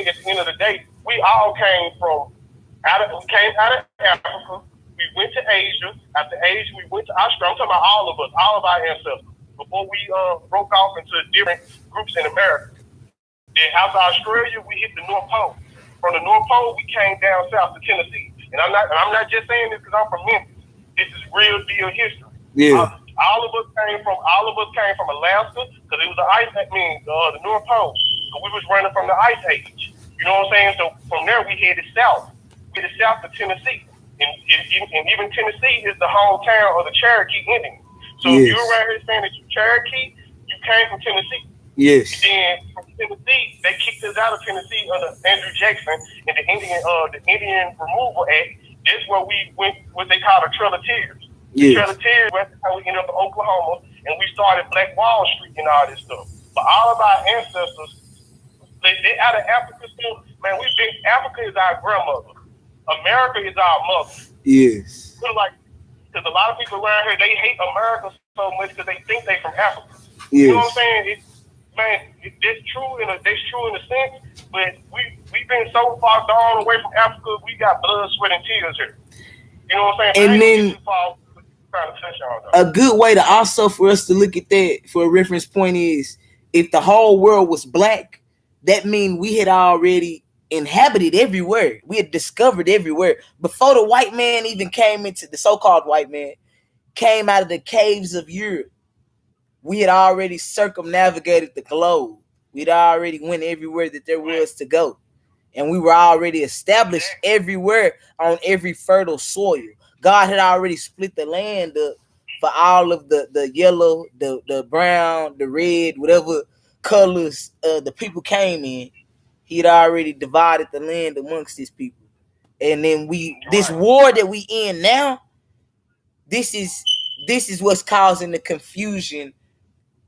at the end of the day, we all came out of Africa. We went to Asia. After Asia, we went to Australia. I'm talking about all of us, all of our ancestors. Before we broke off into different groups in America. Then after Australia, we hit the North Pole. From the North Pole, we came down south to Tennessee. And I'm not just saying this because I'm from Memphis. This is real deal history. Yeah. All of us came from Alaska because it was the North Pole. So we was running from the Ice Age. You know what I'm saying? So from there we headed south. We headed south to Tennessee. And even Tennessee is the hometown of the Cherokee Indians. So if you're around here saying that you Cherokee, you came from Tennessee. Yes. Then from Tennessee, they kicked us out of Tennessee under Andrew Jackson and the Indian Removal Act. That's where we went what they call the Trail of Tears. Yes. Trail of Tears, that's how we ended up in Oklahoma, and we started Black Wall Street and all this stuff. But all of our ancestors, they out of Africa still, man, Africa is our grandmother. America is our mother. Yes. Because a lot of people around here, they hate America so much because they think they from Africa. Yes. You know what I'm saying? That's true in a sense, but we've been so far gone away from Africa, we got blood, sweat, and tears here. You know what I'm saying? And then a good way to also for us to look at that for a reference point is if the whole world was black, that means we had already inhabited everywhere. We had discovered everywhere. Before the white man even came into the so-called white man, came out of the caves of Europe, we had already circumnavigated the globe. We'd already went everywhere that there was to go. And we were already established everywhere on every fertile soil. God had already split the land up for all of the yellow, the brown, the red, whatever colors the people came in. He'd already divided the land amongst his people. And then this war that we in now, this is what's causing the confusion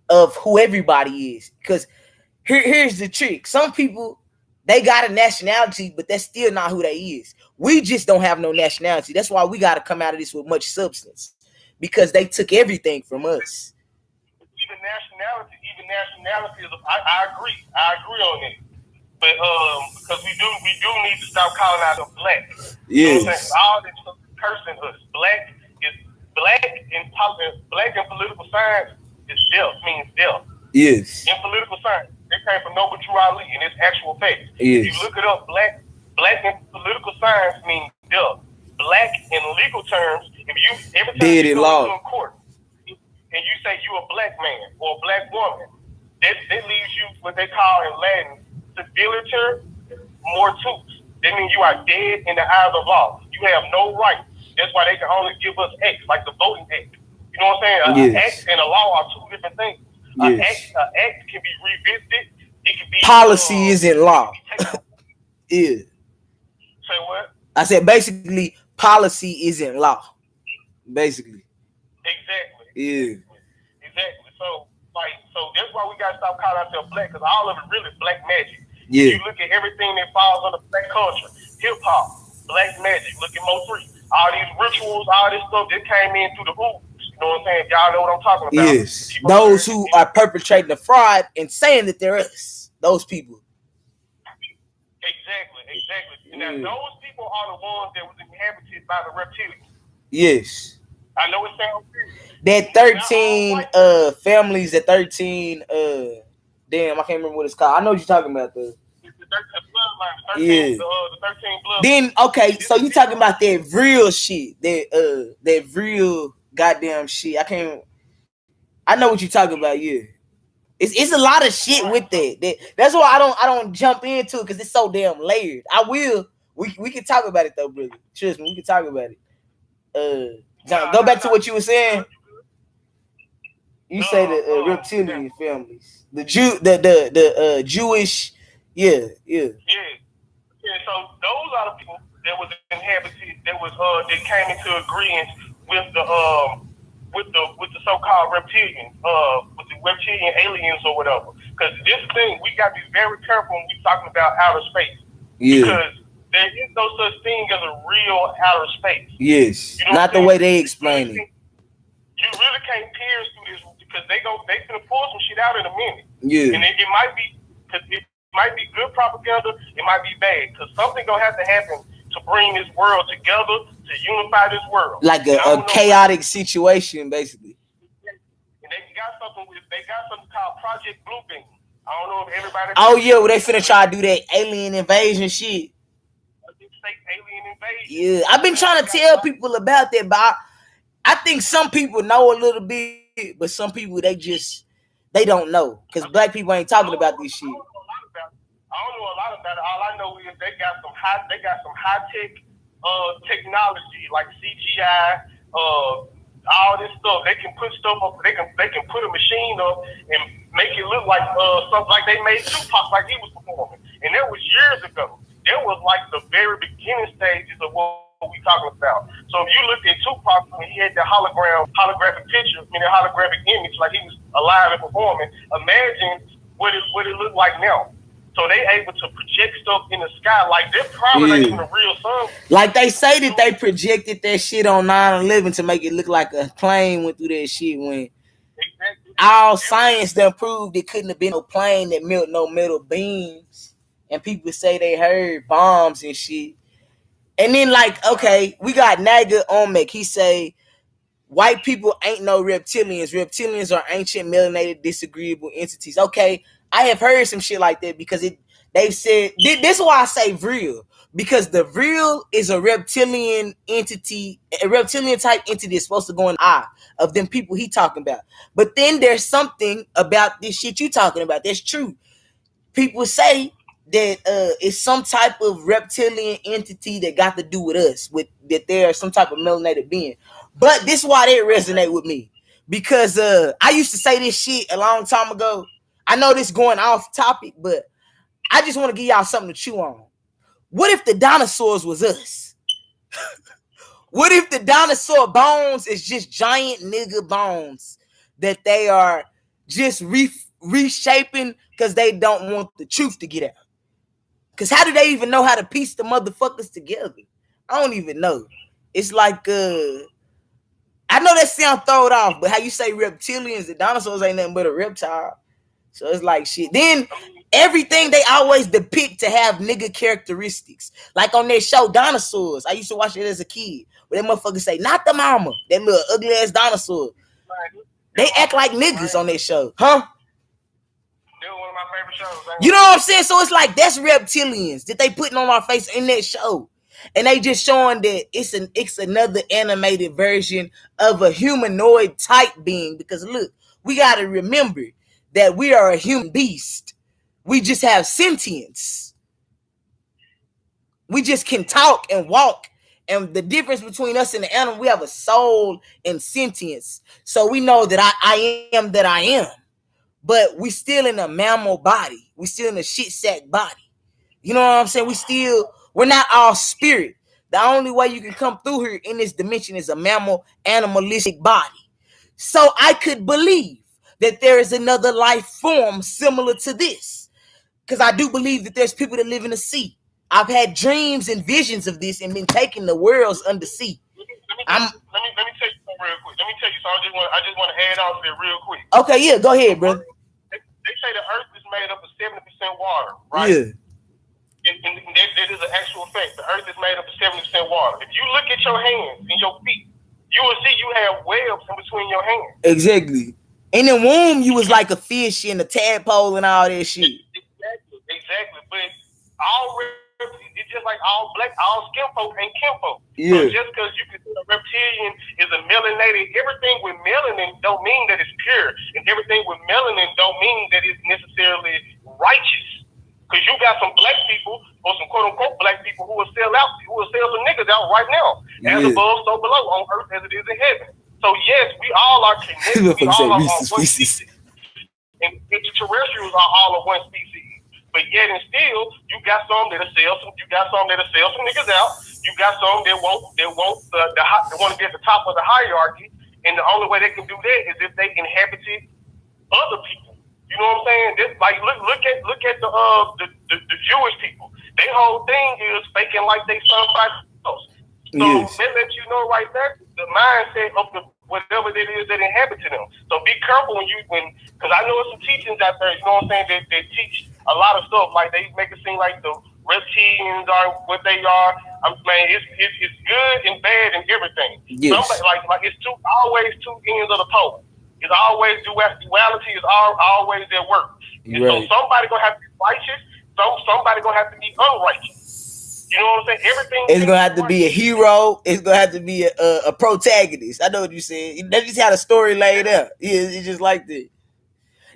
of who everybody is. Because here's the trick. Some people, they got a nationality, but that's still not who they is. We just don't have no nationality. That's why we got to come out of this with much substance. Because they took everything from us. Even nationality is I agree on it. But because we do need to stop calling out them black. Yes. You know what I'm saying? All this cursing us. Black in political science is death, means death. Yes. In political science, it came from Noble Drew Ali, and it's actual fact. Yes. If you look it up, black in political science means death. Black in legal terms, every time you go to a court and you say you a black man or a black woman, that leaves you what they call in Latin civiliter mortuus. That means you are dead in the eyes of law. You have no rights. That's why they can only give us acts, like the Voting Act. You know what I'm saying? An act and a law are two different things. An act can be revisited. It can be policy isn't law. Yeah. Say what? I said basically policy isn't law. Basically. Exactly. Yeah. Exactly. So that's why we gotta stop calling ourselves black, because all of it really black magic. Yeah. You look at everything that falls under black culture, hip hop, black magic. Look at Mo3. All these rituals, all this stuff that came in through the ooze. You know what I'm saying? Y'all know what I'm talking about. Yes. Those who are perpetrating the fraud and saying that they're us. Those people. Exactly. And now those people are the ones that was inhabited by the reptilians. Yes. I know it sounds weird. That 13 families, that 13 damn, I can't remember what it's called. I know what you're talking about though. The 13 bloodlines. Then okay, so you talking about that real shit, that real goddamn shit. I know what you're talking about. Yeah, it's a lot of shit with that. That's why I don't jump into it because it's so damn layered. I will. We can talk about it though, brother. Trust me, we can talk about it. John, go back to what you were saying. You say the reptilian families, the Jewish, yeah. So those are the people that was inhabited, that came into agreement with the so-called reptilians, with the reptilian aliens or whatever. Because this thing, we got to be very careful when we talking about outer space. Yeah. Because there is no such thing as a real outer space. Yes. You know, not the way they explain it. You really can't pierce through this because they gonna pull some shit out in a minute. Yeah. And it might be might be good propaganda, it might be bad, because something gonna have to happen to bring this world together, to unify this world. Like a chaotic situation, basically. And they got something called Project Bluebeam. I don't know if everybody. Oh yeah, well, they finna try to do that alien invasion shit. Alien invasion. Yeah, I've been trying to tell people about that, but I think some people know a little bit, but some people they don't know, because black people ain't talking about this shit. I don't know a lot about it. All I know is they got some high tech technology like CGI, all this stuff. They can put stuff up. They can put a machine up and make it look like something like they made Tupac like he was performing. And that was years ago. That was like the very beginning stages of what we talking about. So if you look at Tupac when he had that holographic picture, holographic image, like he was alive and performing, imagine what it looked like now. So they able to project stuff in the sky, like they're probably not even a real sun. Like they say that they projected that shit on 9/11 to make it look like a plane went through that shit, when all science done proved it couldn't have been no plane that melt no metal beams. And people say they heard bombs and shit. And then, like, okay, we got Naga Omek. He say, white people ain't no reptilians. Reptilians are ancient, melanated, disagreeable entities. Okay, I have heard some shit like that, because they've said, this is why I say Vril. Because the Vril is a reptilian entity, a reptilian type entity that's supposed to go in the eye of them people he talking about. But then there's something about this shit you talking about that's true. People say that it's some type of reptilian entity that got to do with us, with that they are some type of melanated being. But this is why they resonate with me, because I used to say this shit a long time ago. I know this going off topic, but I just want to give y'all something to chew on. What if the dinosaurs was us? What if the dinosaur bones is just giant nigga bones that they are just reshaping because they don't want the truth to get out? Because how do they even know how to piece the motherfuckers together? I don't even know. It's like, I know that sound thrown off, but how you say reptilians, the dinosaurs ain't nothing but a reptile. So it's like shit. Then everything they always depict to have nigga characteristics. Like on their show, Dinosaurs. I used to watch it as a kid. Where that motherfucker say, not the mama. That little ugly ass dinosaur. They act like niggas on their show. Huh? One of my favorite shows. You know what I'm saying? So it's like, that's reptilians that they putting on our face in that show. And they just showing that it's another animated version of a humanoid type being. Because look, we got to remember that we are a human beast. We just have sentience. We just can talk and walk. And the difference between us and the animal, we have a soul and sentience. So we know that I am that I am. But we still in a mammal body. We still in a shit sack body. You know what I'm saying? We're not all spirit. The only way you can come through here in this dimension is a mammal, animalistic body. So I could believe that there is another life form similar to this. Because I do believe that there's people that live in the sea. I've had dreams and visions of this and been taking the worlds under sea. Let me tell you something real quick. Let me tell you something. I just want to add on to it real quick. Okay, yeah, go ahead, brother. They say the earth is made up of 70% water, right? Yeah. And that is an actual fact. The earth is made up of 70% water. If you look at your hands and your feet, you will see you have webs in between your hands. Exactly. In the womb, you was like a fish and a tadpole and all that shit. Exactly. But it's just like all skin folk ain't kinfolk. Yeah. So just because you can see a reptilian is a melanated, everything with melanin don't mean that it's pure. And everything with melanin don't mean that it's necessarily righteous. Because you got some black people or some quote unquote black people who will sell some niggas out right now. As above, so below, on earth as it is in heaven. So yes, we all are connected. We all are one species. And extraterrestrials are all of one species. But yet and still, you got some that'll sell some niggas out. You got some that want to get at the top of the hierarchy. And the only way they can do that is if they inhabited other people. You know what I'm saying? This, like, look at the Jewish people. Their whole thing is faking like they somebody else. So that lets you know right there, the mindset of the whatever it is that inhabited them. So be careful because I know some teachings out there, you know what I'm saying, that teach a lot of stuff. Like they make it seem like the reptilians are what they are. It's good and bad and everything. Yes. Like it's always two ends of the pole. It's always duality is always at work. And right. So somebody gonna have to be righteous. Somebody gonna have to be unrighteous. You know what I'm saying? Everything. It's gonna have to be a hero. It's gonna have to be a protagonist. I know what you said. They just had a story laid out. Yeah, it's just like that.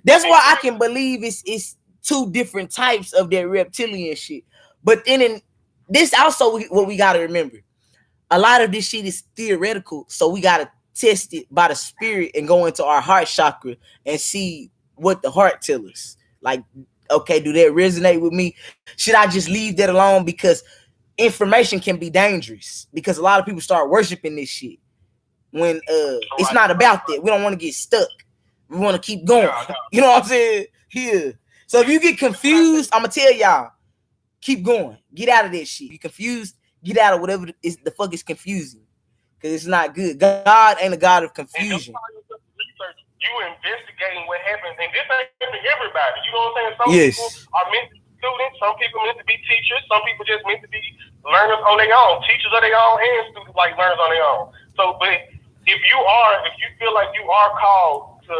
That's why I can believe it's two different types of that reptilian shit. But then in this also what we gotta remember. A lot of this shit is theoretical, so we gotta test it by the spirit and go into our heart chakra and see what the heart tells us. Like, okay, do that resonate with me? Should I just leave that alone? Because information can be dangerous, because a lot of people start worshiping this shit when it's not about that. We don't want to get stuck. We want to keep going. You know what I'm saying? Here. So if you get confused, I'm gonna tell y'all, keep going. Get out of that shit. You confused, get out of whatever the fuck is confusing. Because it's not good. God ain't a God of confusion. You investigating what happened, and this ain't for everybody. You know what I'm saying? Some people are meant to be students, some people meant to be teachers, some people just meant to be learners on their own, teachers of their own, and students like learners on their own. So, but if you feel like you are called to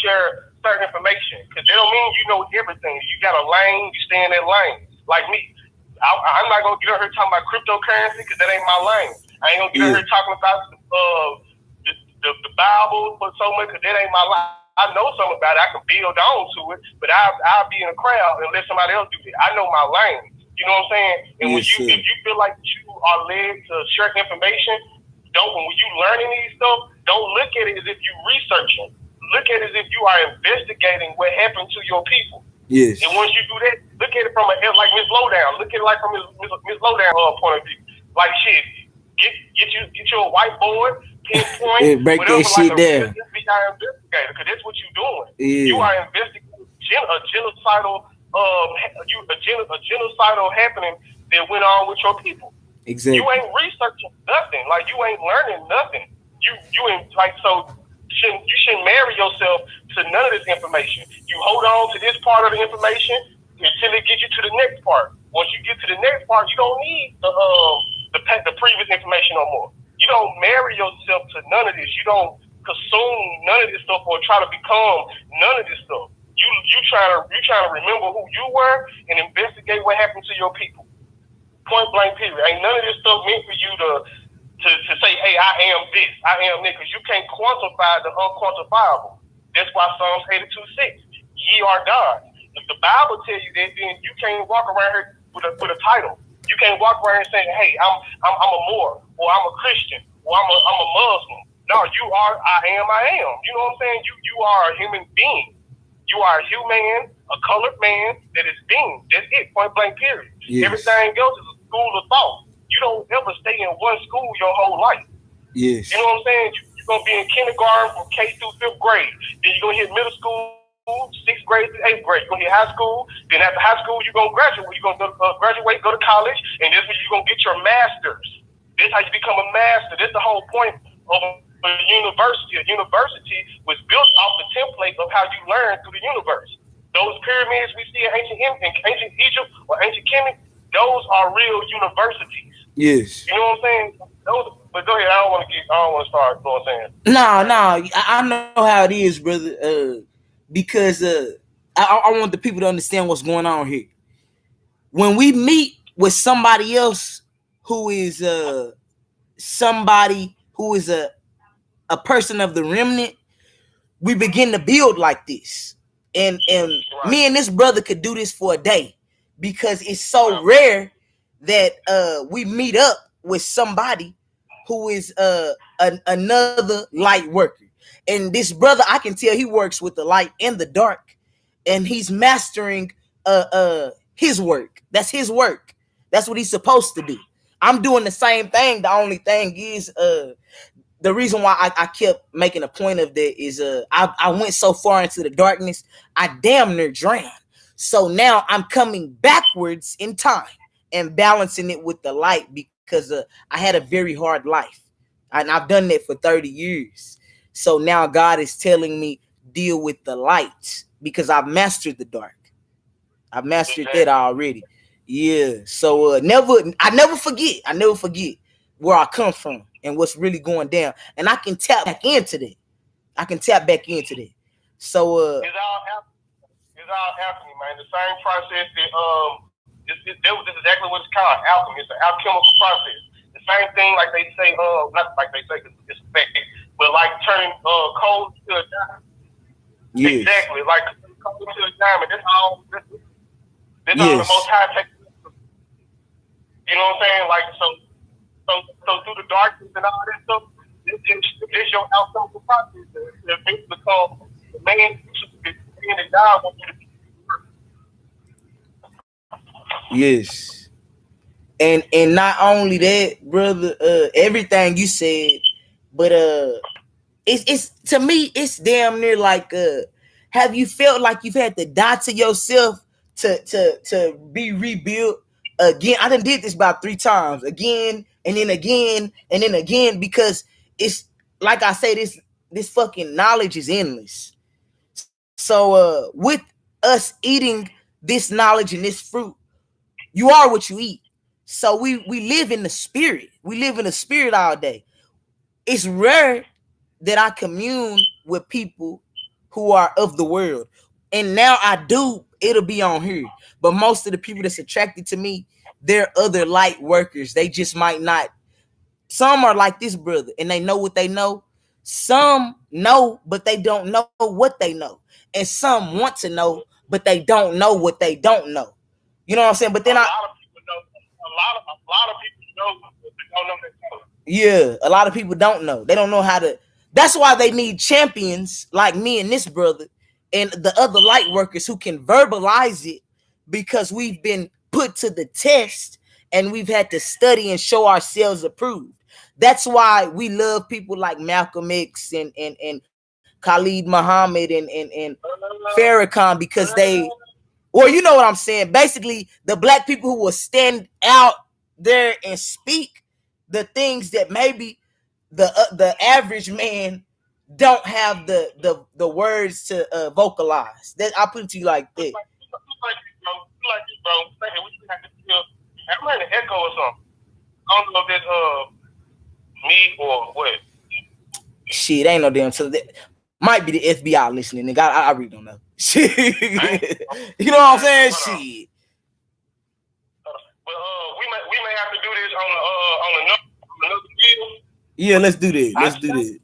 share certain information, because they don't mean you know everything. You got a lane, you stay in that lane. Like me, I'm not gonna get on here talking about cryptocurrency because that ain't my lane. I ain't gonna get on here talking about the Bible for so much, because that ain't my life. I know something about it. I can build on to it, but I'll be in a crowd and let somebody else do it. I know my lane. You know what I'm saying? And if you feel like you are led to share information, when you learning these stuff, don't look at it as if you researching. Look at it as if you are investigating what happened to your people. Yes. And once you do that, look at it from like Miss Lowdown. Look at it like from Miss Lowdown point of view. Like shit, get you a whiteboard. Pinpoint, break that shit down. Because that's what you're doing. Yeah. You are investigating a genocidal happening that went on with your people. Exactly. You ain't researching nothing. Like you ain't learning nothing. You ain't like so. You shouldn't marry yourself to none of this information. You hold on to this part of the information until it gets you to the next part. Once you get to the next part, you don't need the previous information no more. You don't marry yourself to none of this. You don't consume none of this stuff or try to become none of this stuff. You trying to remember who you were and investigate what happened to your people. Point blank period. Ain't none of this stuff meant for you to say, hey, I am this, I am that, because you can't quantify the unquantifiable. That's why Psalms 82:6, ye are God. If the Bible tells you that, then you can't walk around here with a title. You can't walk around and say, hey, I'm a Moor, or I'm a Christian, or I'm a Muslim. No, you are I am. You know what I'm saying? You are a human being. You are a human, a colored man that is being. That's it, point blank period. Yes. Everything else is a school of thought. You don't ever stay in one school your whole life. Yes. You know what I'm saying? You're going to be in kindergarten from K through 5th grade. Then you're going to hit middle school, 6th grade to 8th grade. You're going to hit high school. Then after high school, you're going to graduate. You're going to graduate, go to college, and that's when you're going to get your master's. This is how you become a master. That's the whole point of a university. A university was built off the template of how you learn through the universe. Those pyramids we see in ancient Egypt or ancient Kemet, those are real universities. Yes. You know what I'm saying? But go ahead. I don't want to start. You know what I'm saying? No. I know how it is, brother. Because I want the people to understand what's going on here. When we meet with somebody else who is somebody who is a person of the remnant, we begin to build like this. And right. Me and this brother could do this for a day, because it's so rare that we meet up with somebody who is another light worker. And this brother, I can tell he works with the light and the dark, and he's mastering his work. That's his work. That's what he's supposed to do. I'm doing the same thing. The only thing is the reason why I kept making a point of that is I went so far into the darkness, I damn near drowned. So now I'm coming backwards in time and balancing it with the light, because I had a very hard life. And I've done that for 30 years. So now God is telling me deal with the lights because I've mastered the dark. I've mastered that already. Yeah. So I never forget. I never forget where I come from and what's really going down. And I can tap back into that. So it's all alchemy, man. The same process that this is exactly what it's called, alchemy. It's an alchemical process. The same thing, like they say, not like they say, because it's a fact, but like turning coal to a diamond. Yes. Exactly, like coal to a diamond. That's all. That's all the most high tech. You know what I'm saying? Like so through the darkness and all that stuff, it's your alchemical process. It makes become the man that God wants you to be. Yes. And not only that, brother, everything you said, but it's to me, it's damn near like have you felt like you've had to die to yourself to be rebuilt again? I done did this about 3 times, again and then again and then again, because it's like I say, this fucking knowledge is endless. So with us eating this knowledge and this fruit, you are what you eat. So we live in the spirit. We live in the spirit all day. It's rare that I commune with people who are of the world. And now I do, it'll be on here. But most of the people that's attracted to me, they're other light workers. They just might not. Some are like this brother and they know what they know. Some know, but they don't know what they know. And some want to know, but they don't know what they don't know. You know what I'm saying? But then a lot of people know, but they don't know that. Yeah, a lot of people don't know. They don't know how to. That's why they need champions like me and this brother and the other light workers who can verbalize it, because we've been put to the test and we've had to study and show ourselves approved. That's why we love people like Malcolm X and Khalid Muhammad and Farrakhan, because they, well, you know what I'm saying. Basically, the black people who will stand out there and speak the things that maybe the average man don't have the words to vocalize. That I put it to you like that. I'm hearing an echo or something. I don't know if that's me or what. Shit, ain't no damn. So that might be the FBI listening. Nigga, I really don't know. Shit, you know what I'm saying? Shit. But we may have to do this on another video. Yeah, let's do that. Let's do that.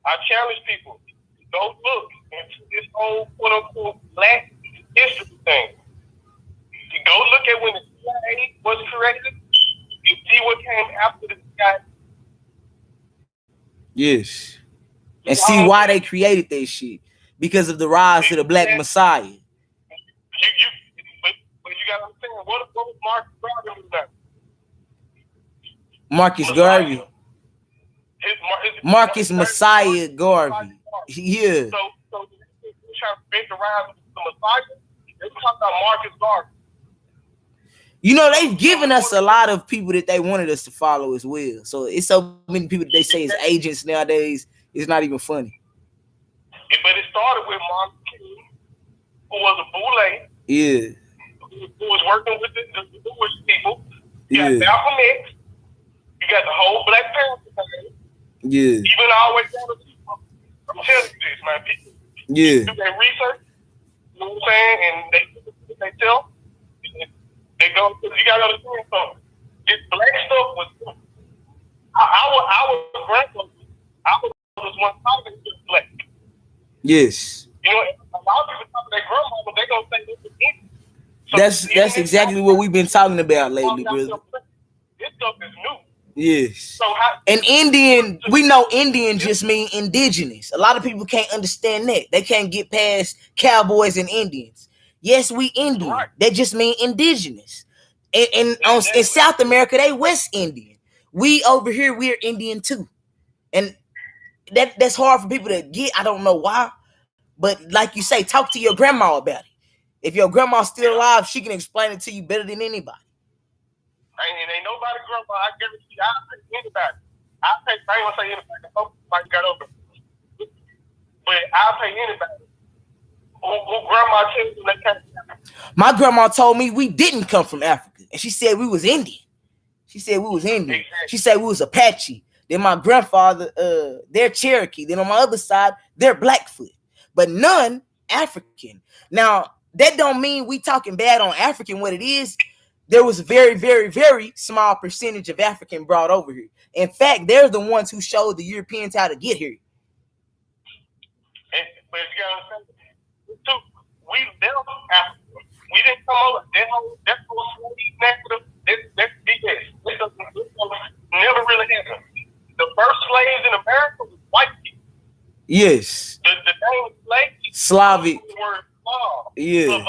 I challenge people to go look into this whole quote unquote Black history thing. To go look at when the CIA was created. You see what came after the CIA. Yes. And see why they created that shit. Because of the rise of the Black Messiah. But you gotta understand, what was Marcus Garvey? Marcus Messiah Garvey. Yeah. So you trying to make the rise of the Messiah? They talk about Marcus Garvey. You know, they've given us a lot of people that they wanted us to follow as well. So it's so many people that they say is agents nowadays. It's not even funny. But it started with Martin King, who was a boule. Yeah. Who was working with the Jewish people. You got Malcolm X. You got the whole Black Panther. Yeah. Even always down to people. I'm telling you this, man. People do their research. You know what I'm saying? And they tell. They go. You gotta understand something. This Black stuff was. Our grandmother. Our was one time Black. Yes. You know, a lot of people talk to their grandmother. They gonna say this is Indian. So that's exactly what we've been talking about lately, brother. This stuff is new. Yes. So and Indian, we know Indian just mean indigenous. A lot of people can't understand that. They can't get past cowboys and Indians. Yes, we Indian. Right. They just mean indigenous. And in South America, they West Indian. We over here, we're Indian too. And that's hard for people to get. I don't know why. But like you say, talk to your grandma about it. If your grandma's still alive, she can explain it to you better than anybody. Ain't nobody grandma. I guarantee you, I'll take anybody. I ain't gonna say anybody. Somebody got over. But I'll pay anybody. Who grandma tells you they can't. My grandma told me we didn't come from Africa, and she said we was Indian. She said we was Indian. Exactly. She said we was Apache. Then my grandfather, they're Cherokee. Then on my other side, they're Blackfoot, but none African. Now that don't mean we talking bad on African. What it is, there was a very, very, very small percentage of African brought over here. In fact, they're the ones who showed the Europeans how to get here. But you gotta understand, we left Africa. We didn't come over. That whole slave narrative, that's BS. This never really happened. The first slaves in America was white people. Yes. The name slaves, Slavic. Were Slav. Yeah. Slavic.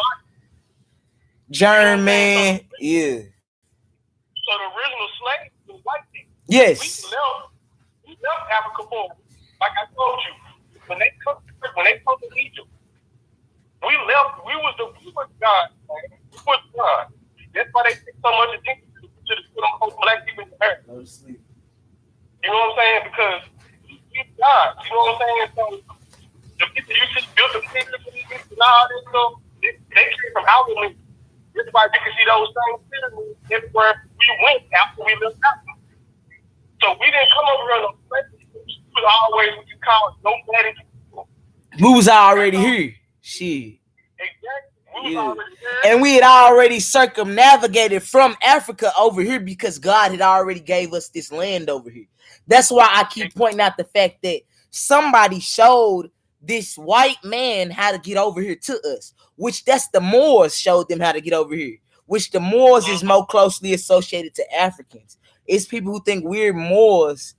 German. Yeah. So the original slaves was white people. Yes. We left Africa for, like I told you, when they come to Egypt, we was God, man. We was God. That's why they take so much attention to the quote-unquote black people in America. You know what I'm saying? Because we God. You know what I'm saying? So the people you just built the pyramids and all this stuff, they came from our land. That's why you can see those same pyramids everywhere we went after we left Africa. So we didn't come over here on the place. We was always what you call nomadic people. We was already here. Shit. Exactly. Yeah. And we had already circumnavigated from Africa over here because God had already gave us this land over here. That's why I keep pointing out the fact that somebody showed this white man how to get over here to us, which that's the Moors showed them how to get over here, which the Moors is more closely associated to Africans. It's people who think we're Moors,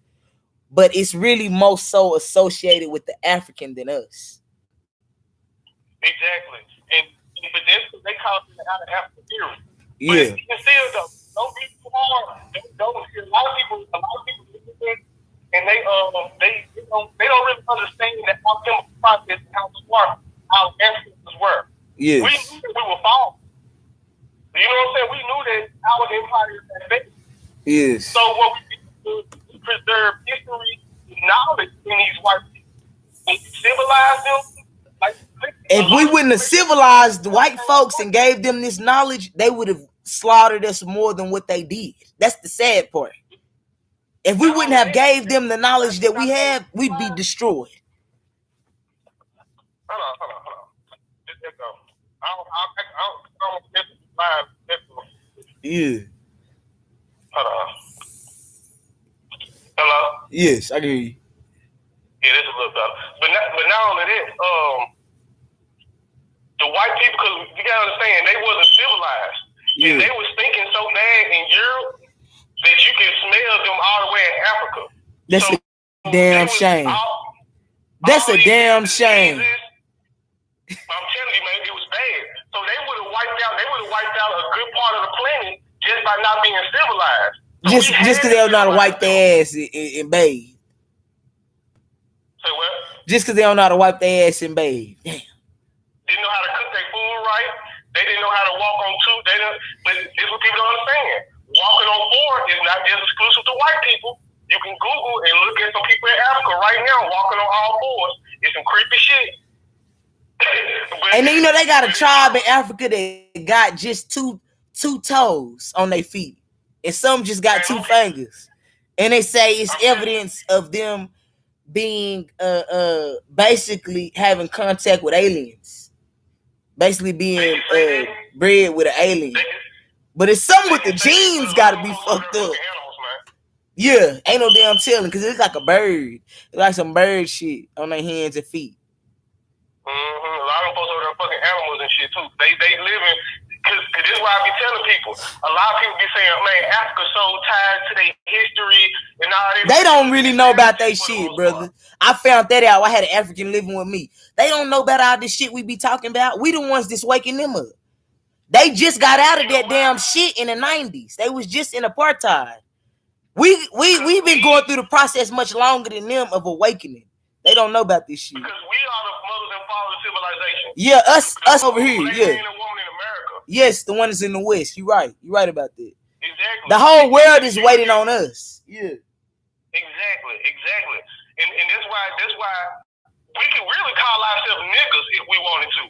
but it's really more so associated with the African than us. Exactly. But that's what they call it out of Africa theory. Yeah. But you can still don't be too hard. A lot of people and they don't really understand that alchemical process and how smart our ancestors were. Yes. We knew that we were falling. You know what I'm saying? We knew that our empire had failed. Yes. So what we did was we preserve history and knowledge in these white people. And civilize them. If we wouldn't have civilized the white folks and gave them this knowledge, they would have slaughtered us more than what they did. That's the sad part. If we wouldn't have gave them the knowledge that we have, we'd be destroyed. Hold on. Yeah. Hold on. Hello? Yes, I can hear you. Yeah, this is a little better. But not only this, the white people, because you gotta understand, they wasn't civilized. Yeah. And they was thinking so bad in Europe that you can smell them all the way in Africa. That's a damn shame. That's a damn shame. I'm telling you, man, it was bad. So they would have wiped out a good part of the planet just by not being civilized. So just because they don't know how to wipe their ass and bathe. Say what? Just because they don't know how to wipe their ass and bathe. Damn. Didn't know how to cook their food right. They didn't know how to walk on two. But this is what people don't understand. Walking on four is not just exclusive to white people. You can Google and look at some people in Africa right now walking on all fours. It's some creepy shit. And then you know they got a tribe in Africa that got just two toes on their feet, and some just got two fingers, and they say it's evidence of them being basically having contact with aliens, basically being bred with an alien. But it's something with the genes got to be fucked up. Yeah, ain't no damn telling, because it's like a bird. It's like some bird shit on their hands and feet. Mm-hmm. A lot of folks over there fucking animals and shit too. They live in, cause this is why I be telling people. A lot of people be saying, man, Africa's so tied to their history and all that. They don't really know about that shit, brother. I found that out. I had an African living with me. They don't know about all this shit we be talking about. We the ones that's waking them up. They just got out of that damn shit in the 90s. They was just in apartheid. We've been going through the process much longer than them of awakening. They don't know about this shit. Because we are the mothers and fathers of civilization. Yeah, us over here. Yeah. Man and woman in America. Yes, the one that's in the West. You're right. You're right about that. Exactly. The whole world is waiting on us. Yeah. Exactly. And that's why we can really call ourselves niggas if we wanted to.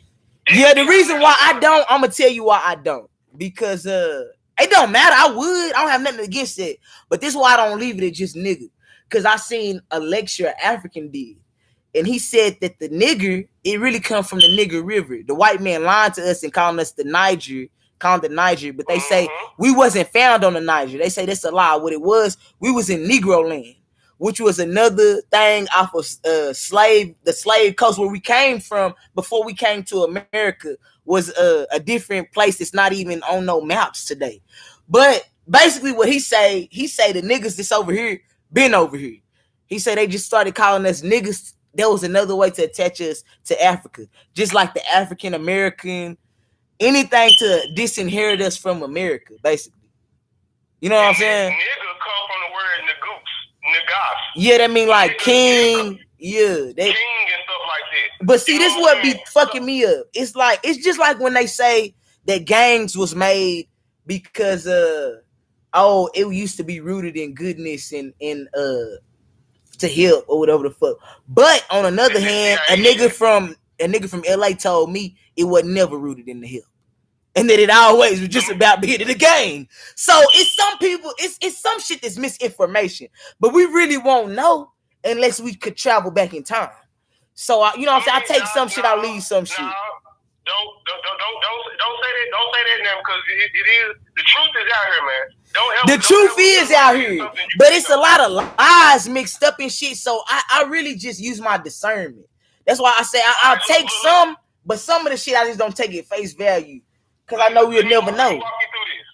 Yeah, the reason why I don't, I'm gonna tell you why I don't. Because it don't matter. I don't have nothing against it. But this is why I don't leave it at just nigga. Because I seen a lecture African did. And he said that the nigger, it really comes from the nigger river. The white man lied to us and calling us the Niger, but they say we wasn't found on the Niger. They say that's a lie. What it was, we was in Negro land, which was another thing off of the slave coast where we came from before we came to America, was a different place that's not even on no maps today. But basically what he say the niggas that's over here been over here. He said they just started calling us niggas. That was another way to attach us to Africa. Just like the African American, anything to disinherit us from America, basically. You know what I'm saying? Nigga come from the word nagas. Yeah, that mean like king. Yeah, king and stuff like that. But see, this what be fucking me up. It's just like when they say that gangs was made because it used to be rooted in goodness and to help or whatever the fuck. But on another hand, a nigga from LA told me it was never rooted in the help. And that it always was just about being in the game. So it's some people, it's some shit that's misinformation. But we really won't know unless we could travel back in time. So you know what I'm saying? I take some shit, I leave some shit. Don't say that. Don't say that now because it is the truth is out here, man. The truth is out here, but it's a lot of lies mixed up in shit. So I really just use my discernment. That's why I say I'll take some, but some of the shit I just don't take at face value because I know we'll never know. Let me walk you through this.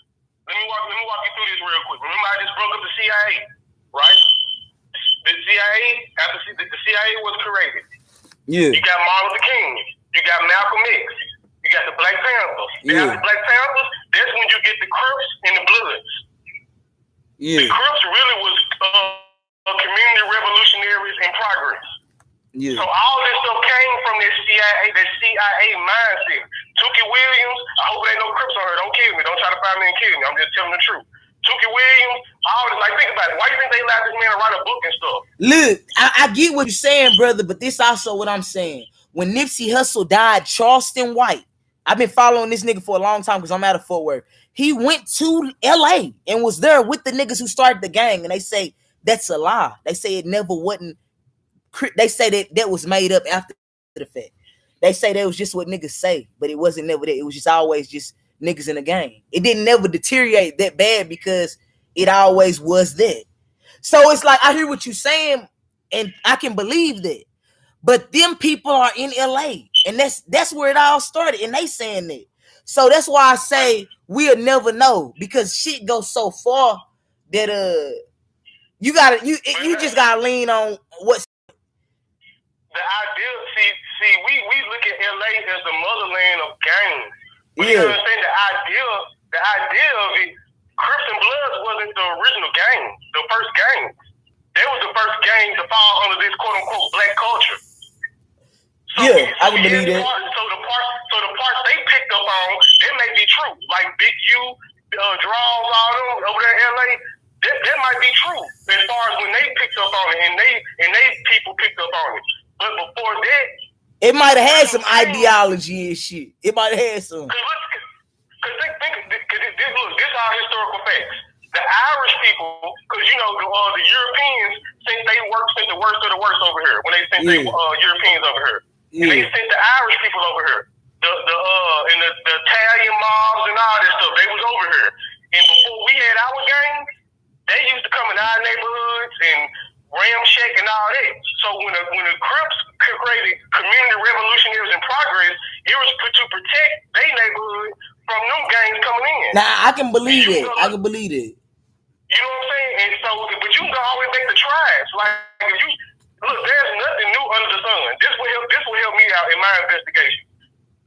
Let me walk you through this real quick. Remember, I just broke up the CIA, right? The CIA, after the CIA was created, you got Martin Luther King, you got Malcolm X, you got the Black Panthers. After the Black Panthers, that's when you get the Crips and the Bloods. The Crips really was community revolutionaries in progress. So all this stuff came from this CIA mindset. Tookie Williams, I hope there ain't no Crips on her. Don't kill me. Don't try to find me and kill me. I'm just telling the truth. Tookie Williams, all this, like, think about it. Why do you think they allowed this man to write a book and stuff? Look, I get what you're saying, brother, but this also what I'm saying. When Nipsey Hussle died, Charleston White, I've been following this nigga for a long time because I'm out of Fort Worth. He went to LA and was there with the niggas who started the gang, and they say that's a lie. They say it never wasn't. They say that was made up after the fact. They say that was just what niggas say, but it wasn't never that. It was just always just niggas in the gang. It didn't never deteriorate that bad because it always was that. So it's like I hear what you're saying, and I can believe that. But them people are in LA, and that's where it all started, and they saying that. So that's why I say we'll never know because shit goes so far that you just gotta lean on what's the idea. See, we look at LA as the motherland of gangs. But you understand the idea of it. Crips and Bloods wasn't the original gang, the first gang. They was the first gang to fall under this quote unquote black culture. So I can believe that. So the parts they picked up on, they may be true. Like Big U, Draws, all them over there in LA, that might be true as far as when they picked up on it and they people picked up on it. But before that, it might have had some ideology and shit. It might have had some. Because this is our historical facts. The Irish people, because you know the Europeans sent the worst of the worst over here when they sent the Europeans over here. And they sent the Irish people over here. The Italian mobs and all this stuff. They was over here. And before we had our gangs, they used to come in our neighborhoods and ramshack and all that. So when the Crips created community revolutionaries in progress, it was to protect their neighborhood from them gangs coming in. Now I can believe it. I can believe it. You know what I'm saying? And so, but you can always make the tribes. Like if you look, there's nothing new under the sun. This will help me out in my investigation.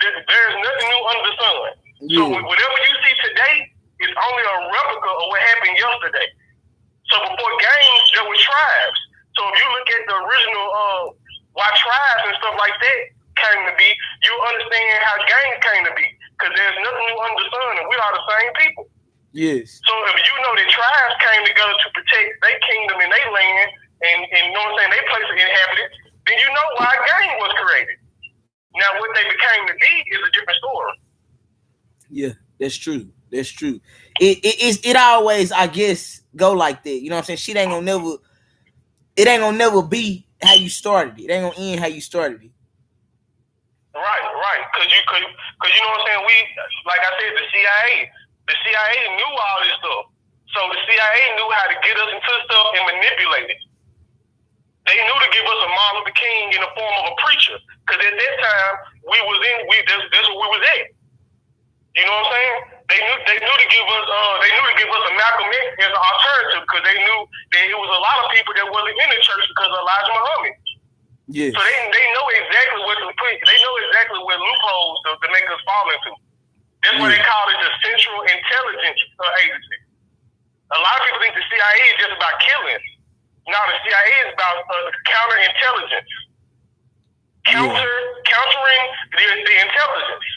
There's nothing new under the sun. So whatever you see today is only a replica of what happened yesterday. So before gangs, there were tribes. So if you look at the original why tribes and stuff like that came to be, you'll understand how gangs came to be. Because there's nothing new under the sun, and we are the same people. Yes. So if you know that tribes came together to protect their kingdom and their land, and you know what I'm saying, they place of inhabitants, then then you know why a gang was created. Now, what they became to be is a different story. Yeah, that's true. That's true. It always, I guess, go like that. You know what I'm saying? Shit ain't gonna never. It ain't gonna never be how you started it. It ain't gonna end how you started it. Right. Cause you know what I'm saying? We, like I said, the CIA knew all this stuff. So the CIA knew how to get us into stuff and manipulate it. They knew to give us a Martin Luther King in the form of a preacher. Cause at that time that's where we was at. You know what I'm saying? They knew to give us a Malcolm X as an alternative because they knew that it was a lot of people that wasn't in the church because of Elijah Muhammad. Yeah. So they know exactly what to put. They know exactly what loopholes to make us fall into. That's why they call it the Central Intelligence Agency. A lot of people think the CIA is just about killing. No, the CIA is about counterintelligence. Countering the intelligence.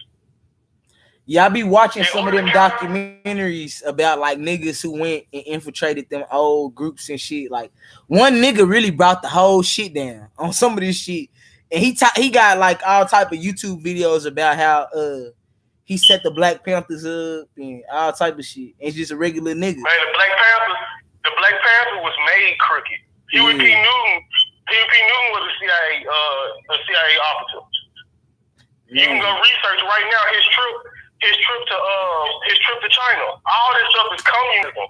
Yeah, I be watching some of them documentaries about like niggas who went and infiltrated them old groups and shit. Like one nigga really brought the whole shit down on some of this shit, and he got like all type of YouTube videos about how he set the Black Panthers up and all type of shit. And it's just a regular nigga. Man, the Black Panther was made crooked. Huey P. Newton was a CIA officer. You can go research right now his trip to China. All this stuff is communism.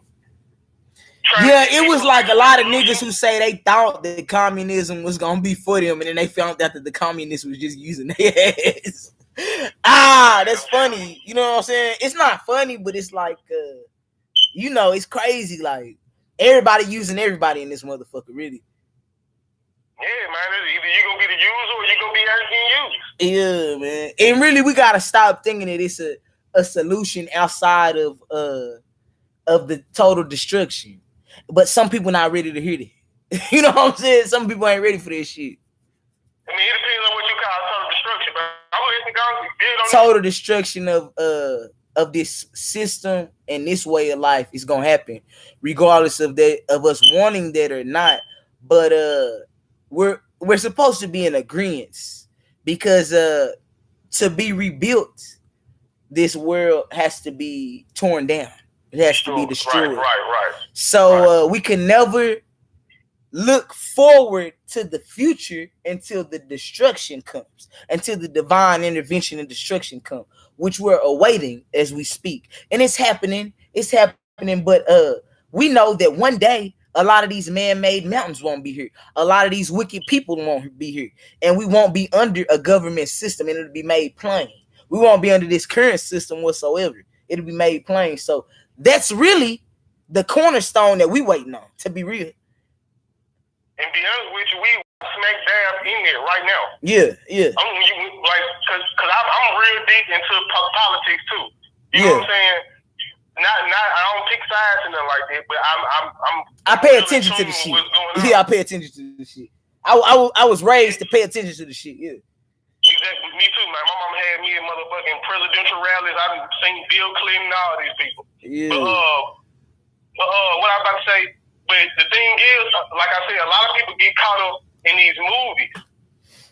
Yeah, it was like a lot of niggas who say they thought that communism was gonna be for them, and then they found out that the communists was just using their ass. That's funny. You know what I'm saying? It's not funny, but it's like, it's crazy. Like everybody using everybody in this motherfucker, really. Yeah, man. Either you gonna be the user or you gonna be used. Yeah, man. And really, we gotta stop thinking that it's a solution outside of the total destruction. But some people not ready to hear that. You know what I'm saying? Some people ain't ready for this shit. I mean, it depends on what you call total destruction, but I'm listening, total destruction of this system and this way of life is gonna happen, regardless of us wanting that or not. But we're supposed to be in agreement because to be rebuilt, this world has to be torn down. It has to be destroyed. Right. So we can never look forward to the future until the destruction comes, until the divine intervention and destruction come, which we're awaiting as we speak. And it's happening. But we know that one day a lot of these man-made mountains won't be here. A lot of these wicked people won't be here. And we won't be under a government system, and it'll be made plain. We won't be under this current system whatsoever. It'll be made plain. So that's really the cornerstone that we waiting on, to be real. And be honest with you, we smack dab in there right now. Yeah. I'm real deep into politics too. You know what I'm saying? I don't pick sides and nothing like that, but I pay attention to the shit. Yeah, I pay attention to the shit. I was raised to pay attention to the shit. Yeah. Exactly. Me too, man. My mom had me at motherfucking presidential rallies. I've seen Bill Clinton, all these people. Yeah. But what I was about to say, but the thing is, like I said, a lot of people get caught up in these movies.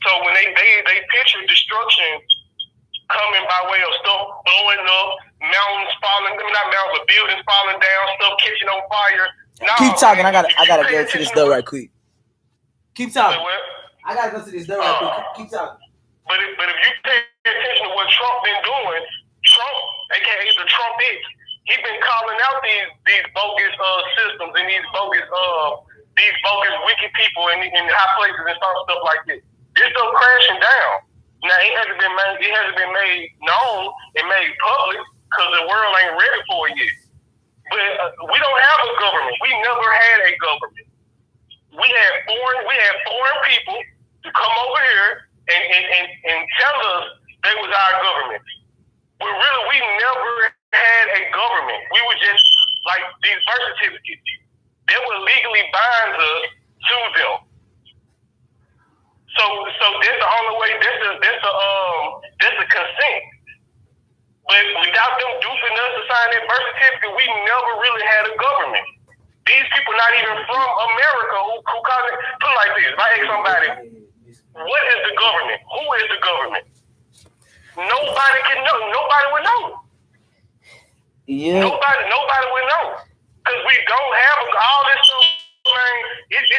So when they picture destruction coming by way of stuff blowing up, mountains falling, not mountains, but buildings falling down, stuff catching on fire. Keep talking. I gotta go to this door right quick. Keep talking. I gotta go to this door right quick. Keep talking. But if you pay attention to what Trump been doing, Trump, aka the Trumpists, he been calling out these bogus systems and these bogus wicked people in high places and stuff like this. This stuff crashing down. Now it hasn't been made known and made public because the world ain't ready for it yet. But we don't have a government. We never had a government. We had foreign people to come over here and tell us they was our government. But really, we never had a government. We were just like these birth certificates. They would legally bind us to them. So that's the only way. That's a consent. But without them duping us to sign that birth certificate, we never really had a government. These people not even from America who call it. Put it like this: if I ask somebody, what is the government? Who is the government? Nobody can know. Nobody would know. Yeah. Nobody would know. Because we don't have all this stuff, man. It's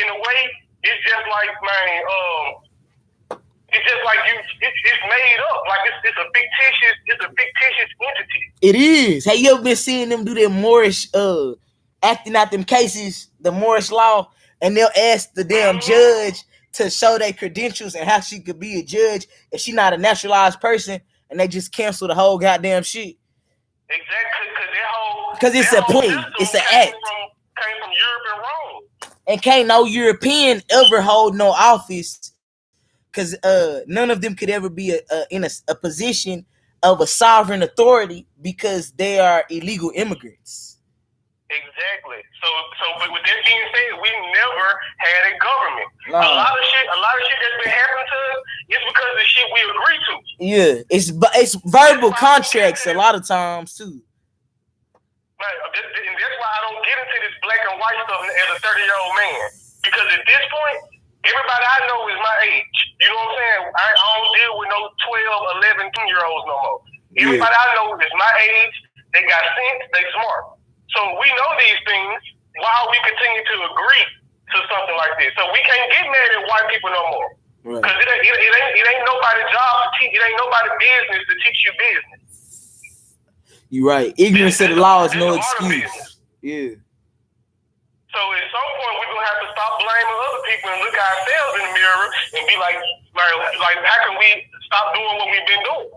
in a way, it's just like, man, it's just like it's made up. Like it's a fictitious entity. It is. Have you ever been seeing them do that Moorish acting out them cases, the Moorish law, and they'll ask the damn judge to show their credentials and how she could be a judge if she's not a naturalized person, and they just cancel the whole goddamn shit. Exactly, because it's a play, it's an act. Came from Europe and Rome. And can't no European ever hold no office, because none of them could ever be in a position of a sovereign authority because they are illegal immigrants. Exactly. So with that being said, we never had a government. No. A lot of shit that's been happening to us is because of shit we agree to. Yeah, it's verbal contracts a lot of times too. Right. And that's why I don't get into this black and white stuff as a 30-year-old man. Because at this point, everybody I know is my age. You know what I'm saying? I don't deal with no 12, 11, 10-year-olds no more. Yeah. Everybody I know is my age. They got sense. They smart. So we know these things while we continue to agree to something like this. So we can't get mad at white people no more. Because it ain't nobody's job to teach. It ain't nobody's business to teach you business. You're right. Ignorance of the law is no excuse. Yeah. So at some point, we're going to have to stop blaming other people and look at ourselves in the mirror and be like, how can we stop doing what we've been doing?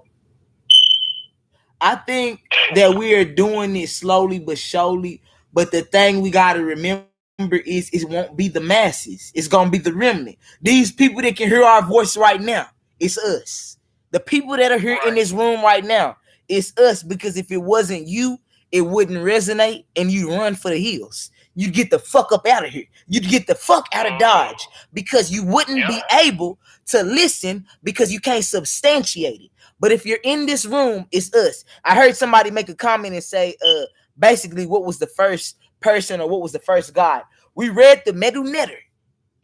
I think that we are doing it slowly but surely. But the thing we got to remember is it won't be the masses. It's going to be the remnant. These people that can hear our voice right now, it's us. The people that are here in this room right now, it's us. Because if it wasn't you, it wouldn't resonate and you'd run for the hills. You'd get the fuck up out of here. You'd get the fuck out of Dodge because you wouldn't be able to listen because you can't substantiate it. But if you're in this room, it's us. I heard somebody make a comment and say, basically, what was the first person or what was the first God? We read the Medu Neter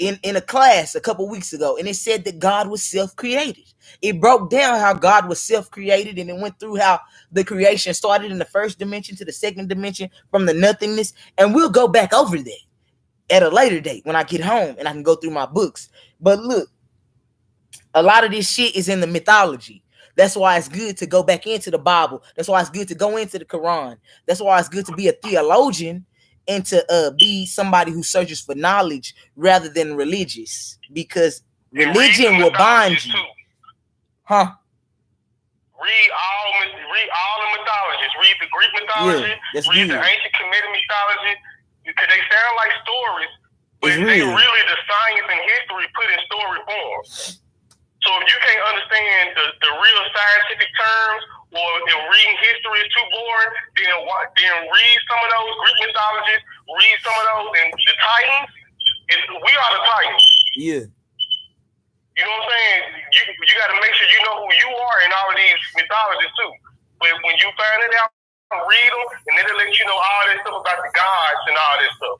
in a class a couple weeks ago, and it said that God was self-created. It broke down how God was self-created, and it went through how the creation started in the first dimension to the second dimension from the nothingness. And we'll go back over that at a later date when I get home and I can go through my books. But look, a lot of this shit is in the mythology. That's why it's good to go back into the Bible. That's why it's good to go into the Quran. That's why it's good to be a theologian and to be somebody who searches for knowledge rather than religious, because religion will bind you. Huh? Read all the mythologies. Read the Greek mythology. Read the ancient Kemetic mythology. Because they sound like stories, but they really the science and history put in story form. So if you can't understand the real scientific terms, or if reading history is too boring, then read some of those Greek mythologies, read some of those, and the Titans, we are the Titans. Yeah. You know what I'm saying? You got to make sure you know who you are in all of these mythologies too. But when you find it out, read them, and then it'll let you know all this stuff about the gods and all this stuff.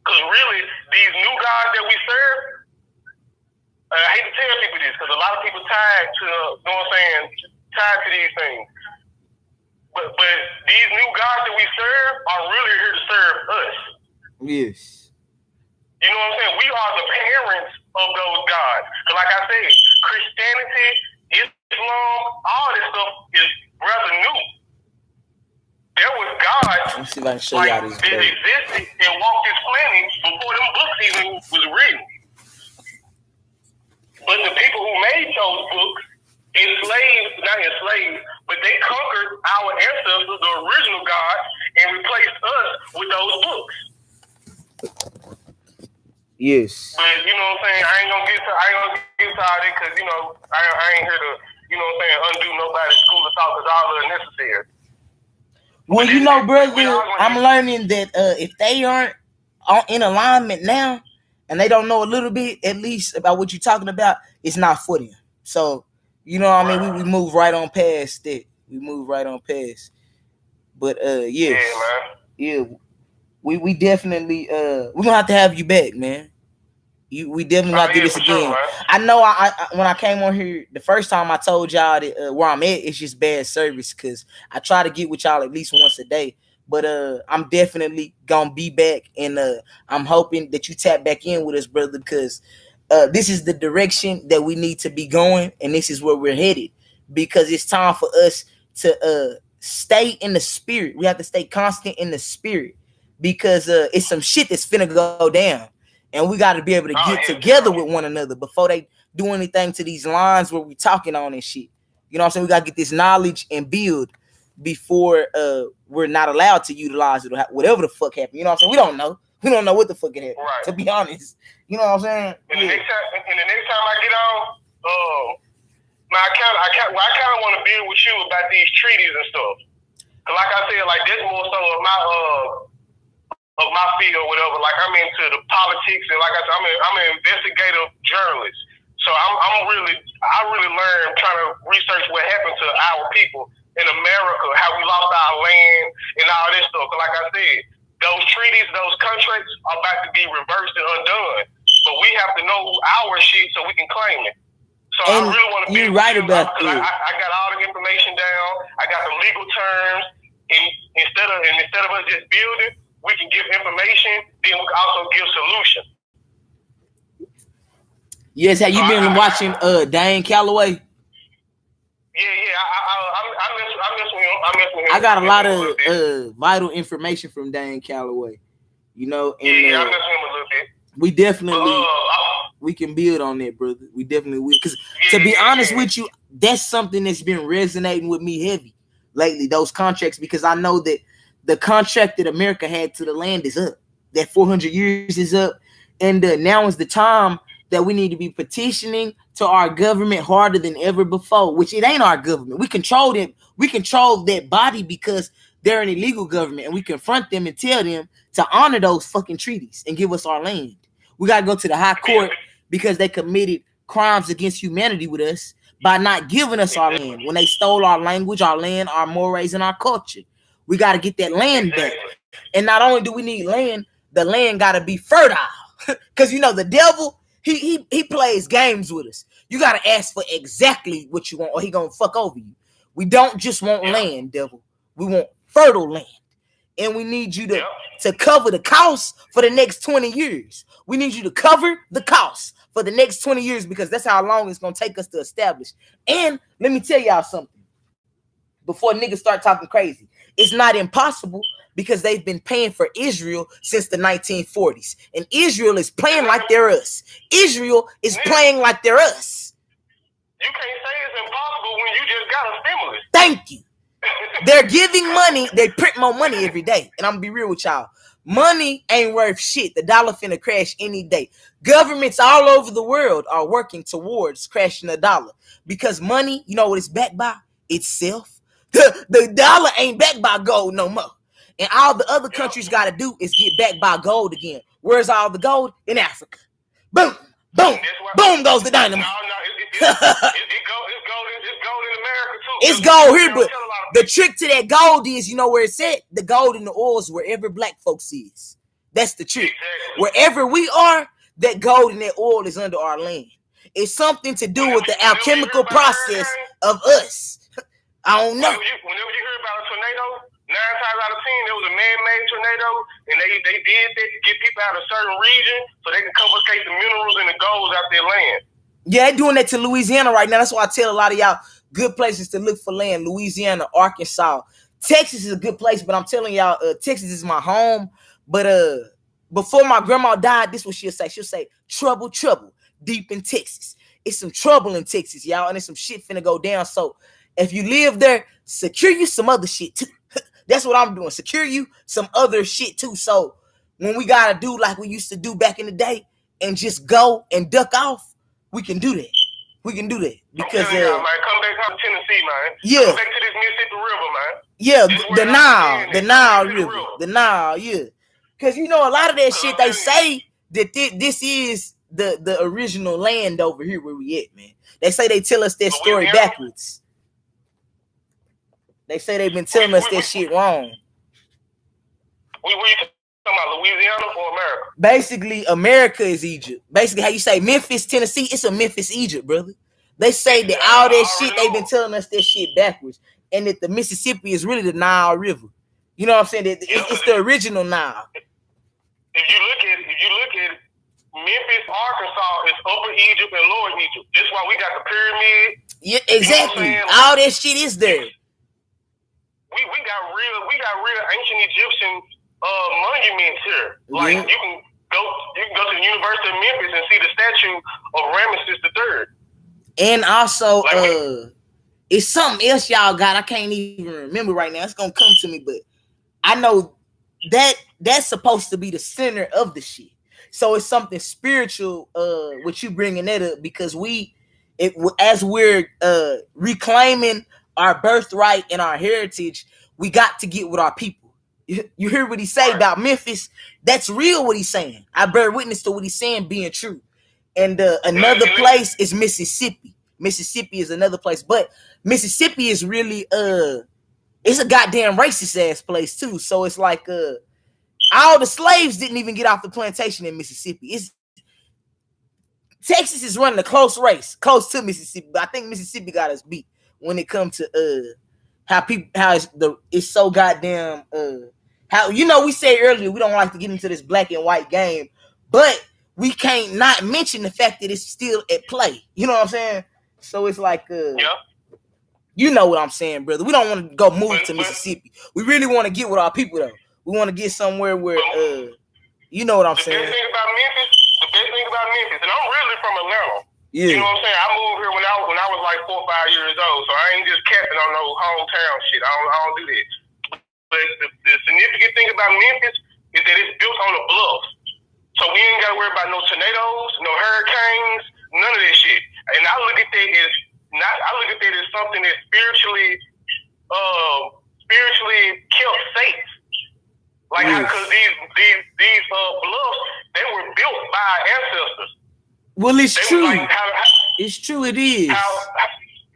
Because really, these new gods that we serve, I hate to tell people this, because a lot of people tied to, you know what I'm saying, tied to these things. But these new gods that we serve are really here to serve us. Yes. You know what I'm saying? We are the parents of those gods. Because like I said, Christianity, Islam, all this stuff is rather new. There was gods that existed and walked this planet before them books even was written. But the people who made those books, not enslaved, but they conquered our ancestors, the original gods, and replaced us with those books. Yes. But you know what I'm saying? I ain't gonna get to all that because I ain't here to undo nobody's school of thought because all are necessary. Well, brother, I'm learning that if they aren't in alignment now, and they don't know a little bit, at least, about what you're talking about, it's not for them. So, you know what I mean? We move right on past that. We move right on past. But, yes. Yeah, man. Yeah. We definitely, we're going to have you back, man. We definitely got to do this again. I know I when I came on here the first time, I told y'all that where I'm at, it's just bad service because I try to get with y'all at least once a day. But I'm definitely gonna be back, and I'm hoping that you tap back in with us, brother, because this is the direction that we need to be going, and this is where we're headed. Because it's time for us to stay in the spirit. We have to stay constant in the spirit because it's some shit that's finna go down. And we got to be able to get together with one another before they do anything to these lines where we talking on and shit. You know what I'm saying? We got to get this knowledge and build before we're not allowed to utilize it or whatever the fuck happened. You know what I'm saying? We don't know. We don't know what the fuck it happened, to be honest. You know what I'm saying? And the next time I get on, I kind of want to build with you about these treaties and stuff. Cause like I said, like this more so of my field or whatever. Like I'm into the politics, and like I said, I'm an investigative journalist. So I really learned trying to research what happened to our people in America, how we lost our land and all this stuff. Cause like I said, those treaties, those contracts are about to be reversed and undone. But we have to know our shit so we can claim it. So and I really want to be right about that. I got all the information down. I got the legal terms. And instead of us just building, we can give information. Then we can also give solution. Yes, have you been watching Dane Calloway? Yeah. I miss with him. I got a lot of vital information from Dane Calloway. You know, and I miss him a little bit. We definitely we can build on that, brother. We definitely will. Because to be honest with you, that's something that's been resonating with me heavy lately, those contracts, because I know that the contract that America had to the land is up. That 400 years is up. And now is the time that we need to be petitioning to our government harder than ever before, which it ain't our government. We control them. We control that body because they're an illegal government, and we confront them and tell them to honor those fucking treaties and give us our land. We got to go to the high court because they committed crimes against humanity with us by not giving us our land. When they stole our language, our land, our mores, and our culture. We got to get that land back. And not only do we need land, the land got to be fertile. Because, you know, the devil, he plays games with us. You got to ask for exactly what you want or he going to fuck over you. We don't just want land, devil. We want fertile land. And we need you to cover the cost for the next 20 years. We need you to cover the cost for the next 20 years because that's how long it's going to take us to establish. And let me tell y'all something. Before niggas start talking crazy, it's not impossible because they've been paying for Israel since the 1940s. And Israel is playing like they're us. Israel is playing like they're us. You can't say it's impossible when you just got a stimulus. Thank you. They're giving money. They print more money every day. And I'm going to be real with y'all. Money ain't worth shit. The dollar finna crash any day. Governments all over the world are working towards crashing the dollar. Because money, you know what it's backed by? Itself. The dollar ain't backed by gold no more. And all the other countries got to do is get backed by gold again. Where's all the gold? In Africa. Boom, boom, boom goes the dynamite. It's gold in America too. It's gold here, but the trick to that gold is, you know where it's at? The gold in the oil is wherever black folks is. That's the trick. Exactly. Wherever we are, that gold and that oil is under our land. It's something to do with the alchemical process of us. I don't know. Whenever you hear about a tornado, 9 times out of 10, it was a man-made tornado, and they did that to get people out of a certain region so they can confiscate the minerals and the gold out their land. Yeah, they're doing that to Louisiana right now. That's why I tell a lot of y'all good places to look for land. Louisiana, Arkansas. Texas is a good place, but I'm telling y'all, Texas is my home. But before my grandma died, this is what she'll say. She'll say, trouble, trouble, deep in Texas. It's some trouble in Texas, y'all, and it's some shit finna go down. So if you live there, secure you some other shit too. That's what I'm doing. Secure you some other shit too. So when we gotta do like we used to do back in the day and just go and duck off, we can do that. We can do that because man, come back to Tennessee, man. Yeah. Come back to this Mississippi River, man. Yeah, the Nile River. The Nile, yeah. Because you know a lot of that shit they say that this is the original land over here where we at, man. They say they tell us that story backwards. They say they've been telling us that shit wrong. We talking Talking about Louisiana or America? Basically, America is Egypt. Basically, how you say Memphis, Tennessee, it's a Memphis, Egypt, brother. They say that all that shit, they've been telling us that shit backwards. And that the Mississippi is really the Nile River. You know what I'm saying? That it's the original Nile. If you look at Memphis, Arkansas is Upper Egypt and Lower Egypt. That's why we got the pyramid. Yeah, exactly. You know all that shit is there. We got real ancient Egyptian monuments here. Like you can go to the University of Memphis and see the statue of Ramesses III. And also, it's something else y'all got. I can't even remember right now. It's gonna come to me, but I know that that's supposed to be the center of the shit. So it's something spiritual with you bringing that up, because as we're reclaiming our birthright and our heritage, we got to get with our people. You hear what he say about Memphis? That's real what he's saying. I bear witness to what he's saying being true. And another place is Mississippi. Mississippi is another place, but Mississippi is really it's a goddamn racist ass place too. So it's like all the slaves didn't even get off the plantation in Mississippi. Texas is running a close race, close to Mississippi, but I think Mississippi got us beat when it comes to how it's so goddamn how, you know, we said earlier we don't like to get into this black and white game, but we can't not mention the fact that it's still at play. You know what I'm saying? So it's like you know what I'm saying, brother. We don't want to go move to Mississippi. We really want to get with our people though. We want to get somewhere where you know what I'm saying. The best thing about Memphis, and I'm really from Atlanta. Yeah. You know what I'm saying? I moved here when I was like 4 or 5 years old, so I ain't just capping on no hometown shit. I don't do that. But the significant thing about Memphis is that it's built on a bluff. So we ain't got to worry about no tornadoes, no hurricanes, none of that shit. And I look at that as something that's spiritually kept safe. Like, because these bluffs, they were built by our ancestors. Well, it's true. Like it's true. It is.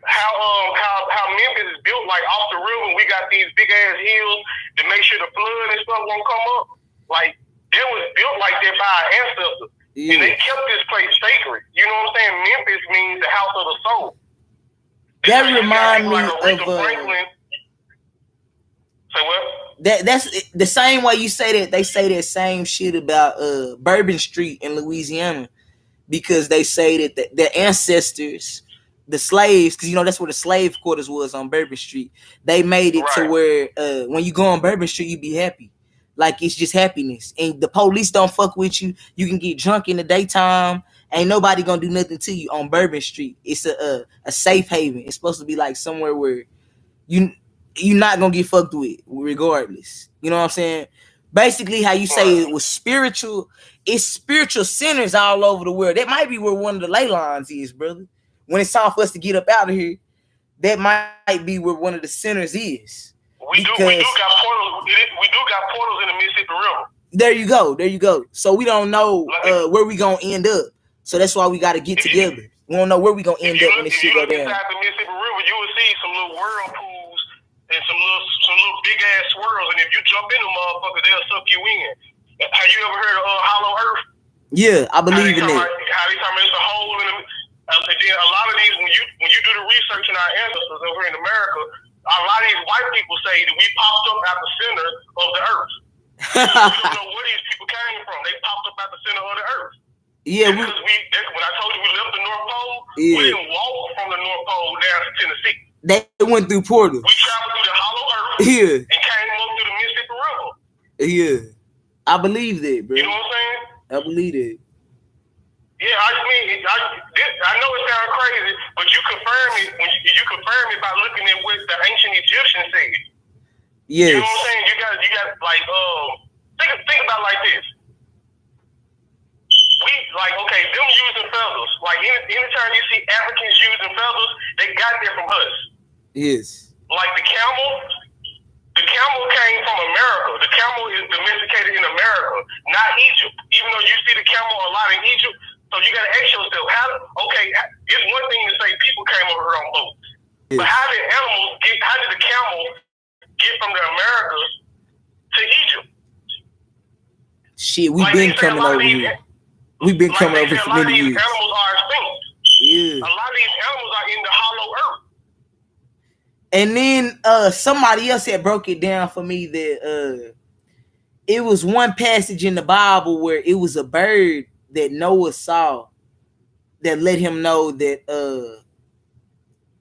How Memphis is built like off the river. We got these big ass hills to make sure the flood and stuff won't come up. Like, it was built like that by our ancestors, and they kept this place sacred. You know what I'm saying? Memphis means the house of the soul. That reminds me of Franklin. Say what? That's the same way you say that. They say that same shit about Bourbon Street in Louisiana, because they say that their ancestors, the slaves, because you know that's where the slave quarters was on Bourbon Street. They made it to where when you go on Bourbon Street, you be happy, like it's just happiness, and the police don't fuck with you. You can get drunk in the daytime. Ain't nobody gonna do nothing to you on Bourbon Street. It's a safe haven. It's supposed to be like somewhere where you're not gonna get fucked with regardless. You know what I'm saying? Basically, how you say it was spiritual, it's spiritual centers all over the world. That might be where one of the ley lines is, brother. When it's time for us to get up out of here, that might be where one of the centers is. We do got portals. We do got portals in the Mississippi River. There you go. So we don't know where we gonna end up. So that's why we got to get together. We don't know where we gonna end up when this shit go down. Inside the Mississippi River, you will see some little whirlpools and some little big ass swirls, and if you jump in them motherfuckers, they'll suck you in. Have you ever heard of Hollow Earth? Yeah, I believe in that. How they talking about it's a hole in them. Then a lot of these, when you do the research in our ancestors over in America, a lot of these white people say that we popped up at the center of the earth. We don't know where these people came from. They popped up at the center of the earth. Yeah, because when I told you we left the North Pole, we didn't walk from the North Pole down to Tennessee. They went through portals. We traveled through the Hollow Earth and came up through the Mississippi River. Yeah, I believe that, bro. You know what I'm saying? I believe it. Yeah, I mean, I know it sounds crazy, but you confirm it when you confirm it by looking at what the ancient Egyptians said. Yes. You know what I'm saying? You got like think about it like this. We like them using feathers. Like anytime you see Africans using feathers, they got that from us. Yes. Like the camel came from America. The camel is domesticated in America, not Egypt. Even though you see the camel a lot in Egypt, so you got to ask yourself, it's one thing to say people came over here on boats, but how did the camel get from the Americas to Egypt? Shit, we've been coming over here. We've been coming over for many years. Animals are extinct. Yeah. A lot of these animals are in the hollow earth. And then somebody else had broke it down for me that it was one passage in the Bible where it was a bird that Noah saw that let him know that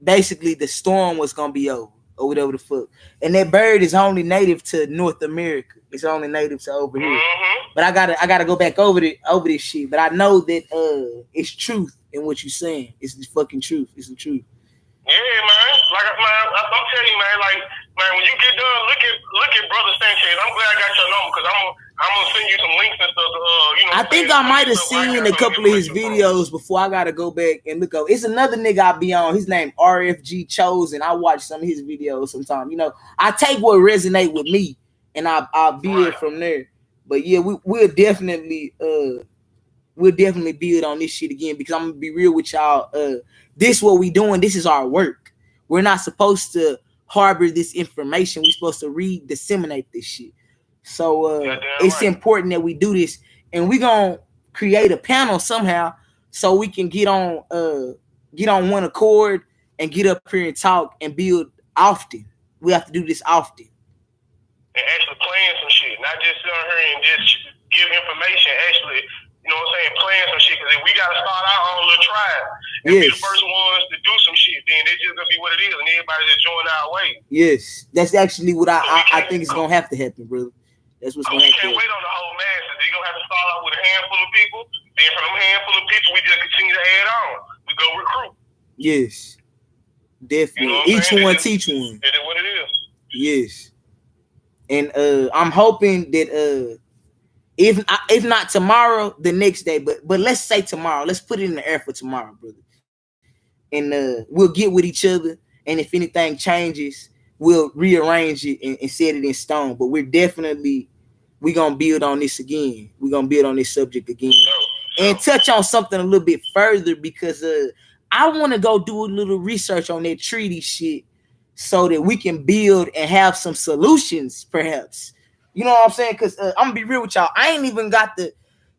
basically the storm was gonna be over or whatever the fuck. And that bird is only native to North America. It's only native to over here. But I gotta go back over this shit. But I know that it's truth in what you're saying. It's the fucking truth. It's the truth. Yeah, man. Like, man, I'm telling you, man. Like, man, when you get done, look at Brother Sanchez. I'm glad I got your number because I'm gonna send you some links and stuff. I think I might have seen a couple of his videos before. I gotta go back and look up. It's another nigga I be on. His name RFG Chosen. I watch some of his videos sometimes. I take what resonate with me and I'll build from there. But yeah, we'll definitely build on this shit again because I'm gonna be real with y'all. This what we doing. This is our work. We're not supposed to harbor this information. We're supposed to disseminate this shit. So it's important that we do this, and we're gonna create a panel somehow so we can get on one accord and get up here and talk and build often. We have to do this often. And actually playing some shit, not just sitting here and just give information. Actually, you know what I'm saying, playing some shit. Because if we gotta start our own little tribe and be the first ones to do some shit, then it's just gonna be what it is, and everybody just join our way. Yes, that's actually what I think is gonna have to happen, brother. That's what's gonna happen. We can't wait on the whole masses. We're gonna have to start off with a handful of people. Then from them handful of people, we just continue to add on. We go recruit. Yes, definitely. Each one teach one. That is what it is. Yes, and I'm hoping that if not tomorrow, the next day, but let's say tomorrow. Let's put it in the air for tomorrow, brother. And we'll get with each other. And if anything changes, we'll rearrange it and set it in stone. But we're gonna build on this again. We're gonna build on this subject again. And touch on something a little bit further because I want to go do a little research on that treaty shit so that we can build and have some solutions, perhaps. You know what I'm saying? Because I'm gonna be real with y'all. I ain't even got to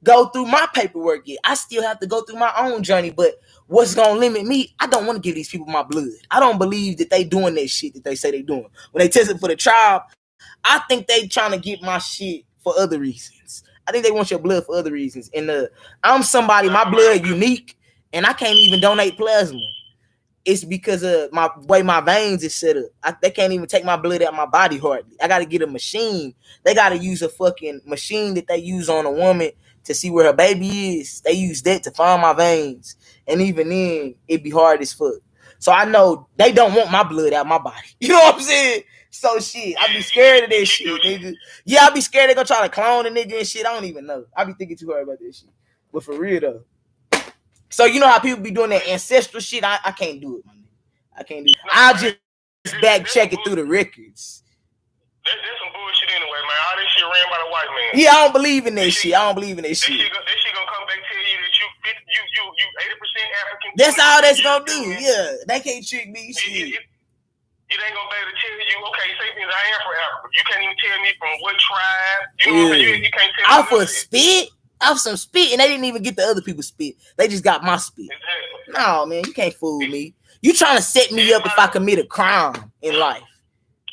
go through my paperwork yet. I still have to go through my own journey. But what's gonna limit me? I don't want to give these people my blood. I don't believe that they doing that shit that they say they doing. When they tested for the trial, I think they trying to get my shit for other reasons. I think they want your blood for other reasons. And I'm somebody, my blood unique, and I can't even donate plasma. It's because of my way my veins is set up. They can't even take my blood out of my body hardly. I got to get a machine. They got to use a fucking machine that they use on a woman to see where her baby is. They use that to find my veins. And even then, it'd be hard as fuck. So I know they don't want my blood out of my body. You know what I'm saying? So shit, I be scared of that shit, nigga. Yeah, I be scared they gonna try to clone a nigga and shit. I don't even know. I be thinking too hard about that shit. But for real though. So you know how people be doing that ancestral shit? I can't do it, man. I can't do it. I'll just back check it through the records. That's some bullshit anyway, man. All this shit ran by the white man. Yeah, I don't believe in that shit. I don't believe in that shit. This shit gonna come back tell you that you 80% African. That's all that's gonna do. Yeah, they can't trick me. Shit. It ain't gonna be able to tell you, okay, say things I am from Africa. You can't even tell me from what tribe. You can't tell me. Off of spit? Off some spit, and they didn't even get the other people's spit. They just got my spit. Exactly. No, man, you can't fool me. You trying to set me up if I commit a crime in life.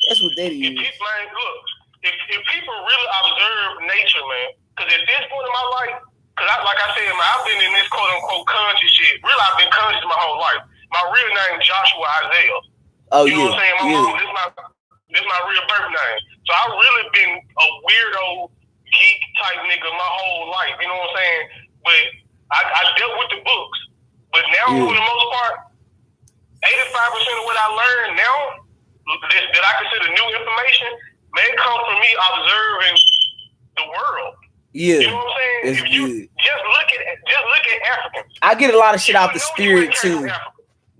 That's what that is. Man, look, if people really observe nature, man, because at this point in my life, because like I said, man, I've been in this quote-unquote conscious shit. Really, I've been conscious my whole life. My real name is Joshua Isaiah. Oh, you know what I'm saying? My mom, this my real birth name. So I've really been a weirdo, geek type nigga my whole life. You know what I'm saying? But I dealt with the books. But now, for the most part, 85% of what I learned now, that I consider new information, may come from me observing the world. Yeah, you know what I'm saying? It's if you good. Just look at Africans. I get a lot of shit out the spirit too.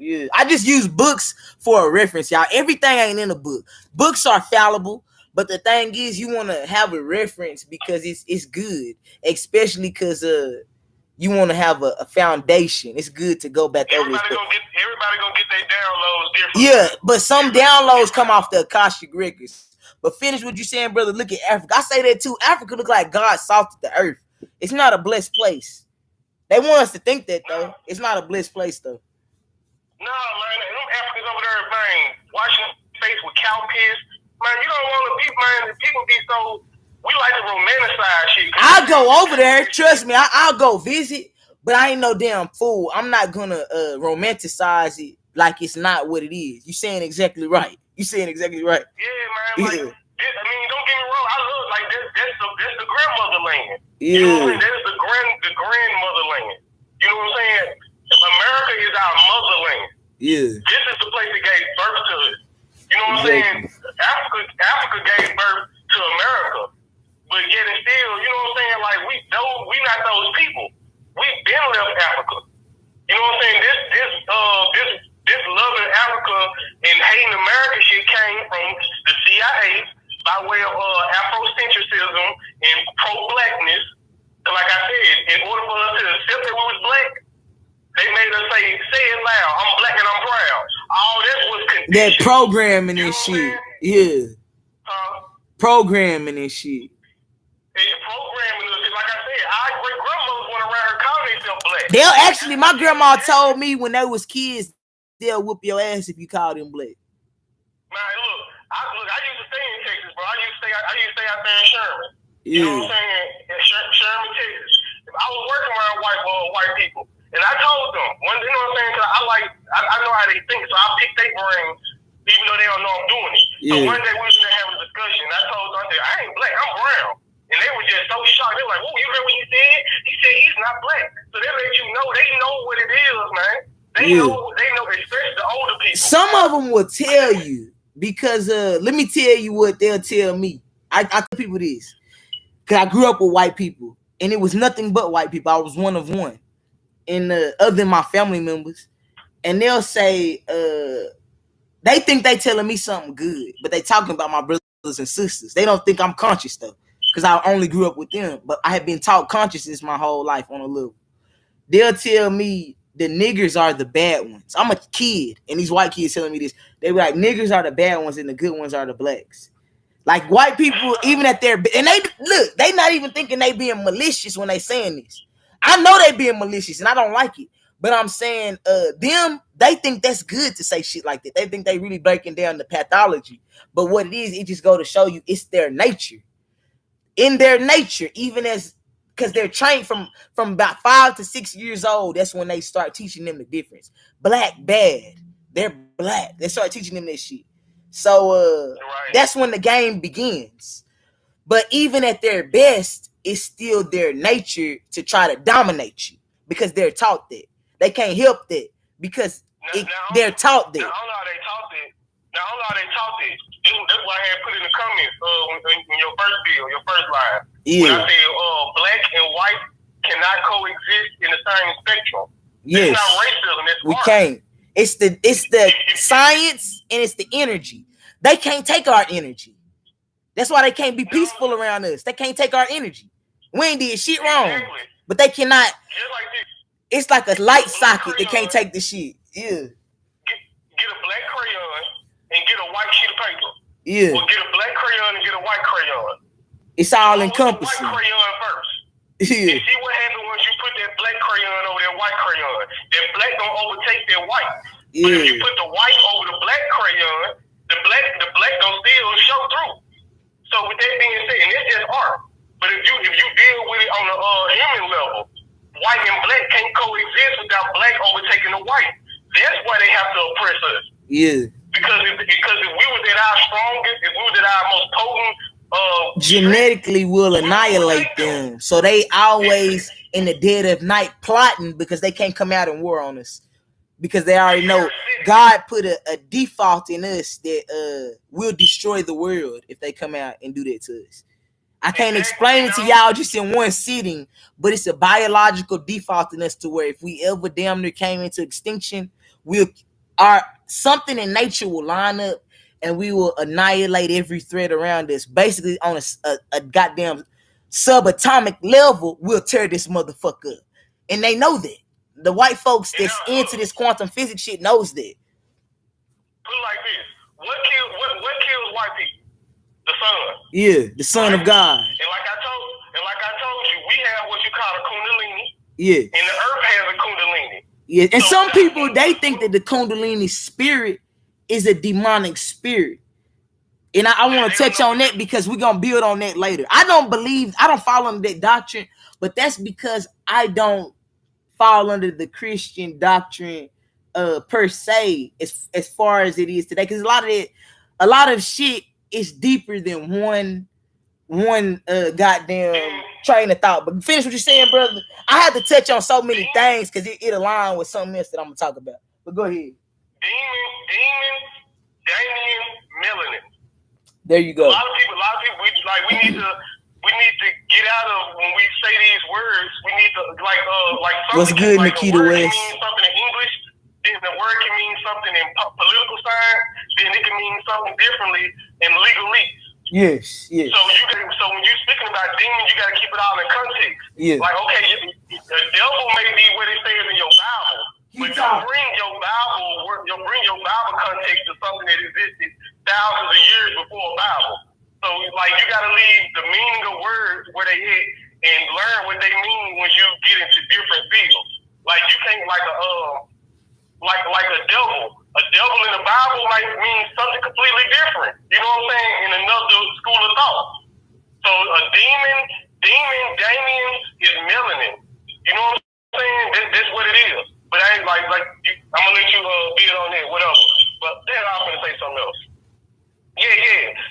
Yeah, I just use books for a reference, y'all. Everything ain't in a book. Books are fallible, but the thing is, you want to have a reference because it's good, especially because you want to have a foundation. It's good to go back over this. Everybody gonna get their downloads different. Yeah, but some downloads come off the Akashic records. But finish what you saying, brother. Look at Africa. I say that too. Africa look like God salted the earth. It's not a blessed place. They want us to think that though. It's not a blessed place though. No, man, them Africans over there, man, washing face with cow piss. Man, you don't want to be, man. People be so. We like to romanticize shit. I'll go over there. Trust me, I'll go visit. But I ain't no damn fool. I'm not gonna romanticize it like it's not what it is. You saying exactly right. You saying exactly right. Yeah, man. Like, don't get me wrong. I love like that's the grandmother land. Yeah. You know what I'm saying? That's the grandmother land. You know what I'm saying? America is our motherland. Yeah. This is the place that gave birth to it. You know what I'm saying? Africa gave birth to America, but yet and still, you know what I'm saying? Like we not those people. We've been left Africa. You know what I'm saying? This loving Africa and hating America shit came from the CIA by way of Afrocentrism and pro-blackness. Like I said, in order for us to accept that we was black, they made us say it loud. I'm black and I'm proud. All this was conditioned. That programming and shit. Yeah. Programming and shit. Programming, like I said, our great grandmothers went around her calling themselves black. They'll actually, my grandma told me when they was kids, they'll whoop your ass if you call them black. Man, look, I used to stay in Texas, bro. I used to stay out there in Sherman. Yeah. You know what I'm saying? In Sherman, Texas. I was working around white people, and I told them, you know what I'm saying? Cause I know how they think, so I pick their brains, even though they don't know I'm doing it. Yeah. So one day we was in there having a discussion. I told them, I said, I ain't black, I'm brown. And they were just so shocked. They were like, "Whoa, you heard what he said? He said he's not black." So they let you know they know what it is, man. They know, especially the older people. Some of them will tell you because let me tell you what they'll tell me. I tell people this because I grew up with white people, and it was nothing but white people. I was one of one, and other than my family members, and they'll say they think they telling me something good, but they talking about my brothers and sisters. They don't think I'm conscious though. Because I only grew up with them, but I have been taught consciousness my whole life on a level. They'll tell me the niggers are the bad ones. I'm a kid, and these white kids telling me this. They be like, niggers are the bad ones, and the good ones are the blacks. Like white people, even at their, and they not even thinking they being malicious when they saying this. I know they being malicious, and I don't like it. But I'm saying, they think that's good to say shit like that. They think they really breaking down the pathology. But what it is, it just go to show you it's their nature. In their nature, even as because they're trained from about 5 to 6 years old, that's when they start teaching them the difference. Black, bad. They're black. They start teaching them this shit. So that's when the game begins. But even at their best, it's still their nature to try to dominate you because they're taught that. They can't help that because they're taught that. I don't know how they taught that. That's why I had put in the comments in your first bill, your first line. Yeah. When I said black and white cannot coexist in the same spectrum. Yes. It's not racism. It's we can't. It's the science and it's the energy. They can't take our energy. That's why they can't be peaceful around us. They can't take our energy. We ain't did shit wrong. Exactly. But they cannot. Just like this. It's like a light socket. They can't take the shit. Yeah. Get a black crayon and get a white sheet of paper. Yeah. Or get a black crayon and get a white crayon. It's all encompassing. White crayon first. Yeah. And see what happens once you put that black crayon over that white crayon. That black gonna overtake that white. Yeah. But if you put the white over the black crayon, the black gonna still show through. So with that being said, and it's just art. But if you deal with it on a human level, white and black can't coexist without black overtaking the white. That's why they have to oppress us. Yeah. Because if we was at our strongest, if we was at our most potent, genetically will annihilate them. So they always in the dead of night plotting because they can't come out in war on us. Because they already know God put a default in us that will destroy the world if they come out and do that to us. I can't explain it to y'all just in one sitting, but it's a biological default in us to where if we ever damn near came into extinction, something in nature will line up and we will annihilate every threat around us. Basically, on a goddamn subatomic level, we'll tear this motherfucker up. And they know that. The white folks that's into this quantum physics shit knows that. Put it like this. What kills white people? The Son. Yeah, the Son of God. And like I told you, we have what you call a Kundalini. Yeah. And the earth has a Kundalini. Yeah, and so some people, they think that the Kundalini spirit is a demonic spirit. And I want to touch on that because we're going to build on that later. I don't fall under that doctrine, but that's because I don't fall under the Christian doctrine per se as far as it is today. Because a lot of shit is deeper than one goddamn train of thought. But finish what you're saying, brother. I had to touch on so many things because it aligned with something else that I'm gonna talk about. But go ahead. Demon, Damien, melanin. There you go. A lot of people, we need to get out of when we say these words. We need to like what's good, like Nikita West? Can mean something in English, then the word can mean something in political science, then it can mean something differently in legalese. Yes. So when you're speaking about demon, you got to keep it all in context. Yeah. Like, okay, the devil may be what it says in your Bible, but you'll bring your Bible context to something that existed thousands of years before a Bible. So like you got to leave the meaning of words where they hit and learn what they mean when you get into different fields. Like you can't like a devil. A devil in the Bible might mean something completely different. You know what I'm saying? In another school of thought. So a demon, Damien is melanin. You know what I'm saying? That's what it is. But I ain't I'm gonna let you build on that, whatever. But then I'm gonna say something else. Yeah.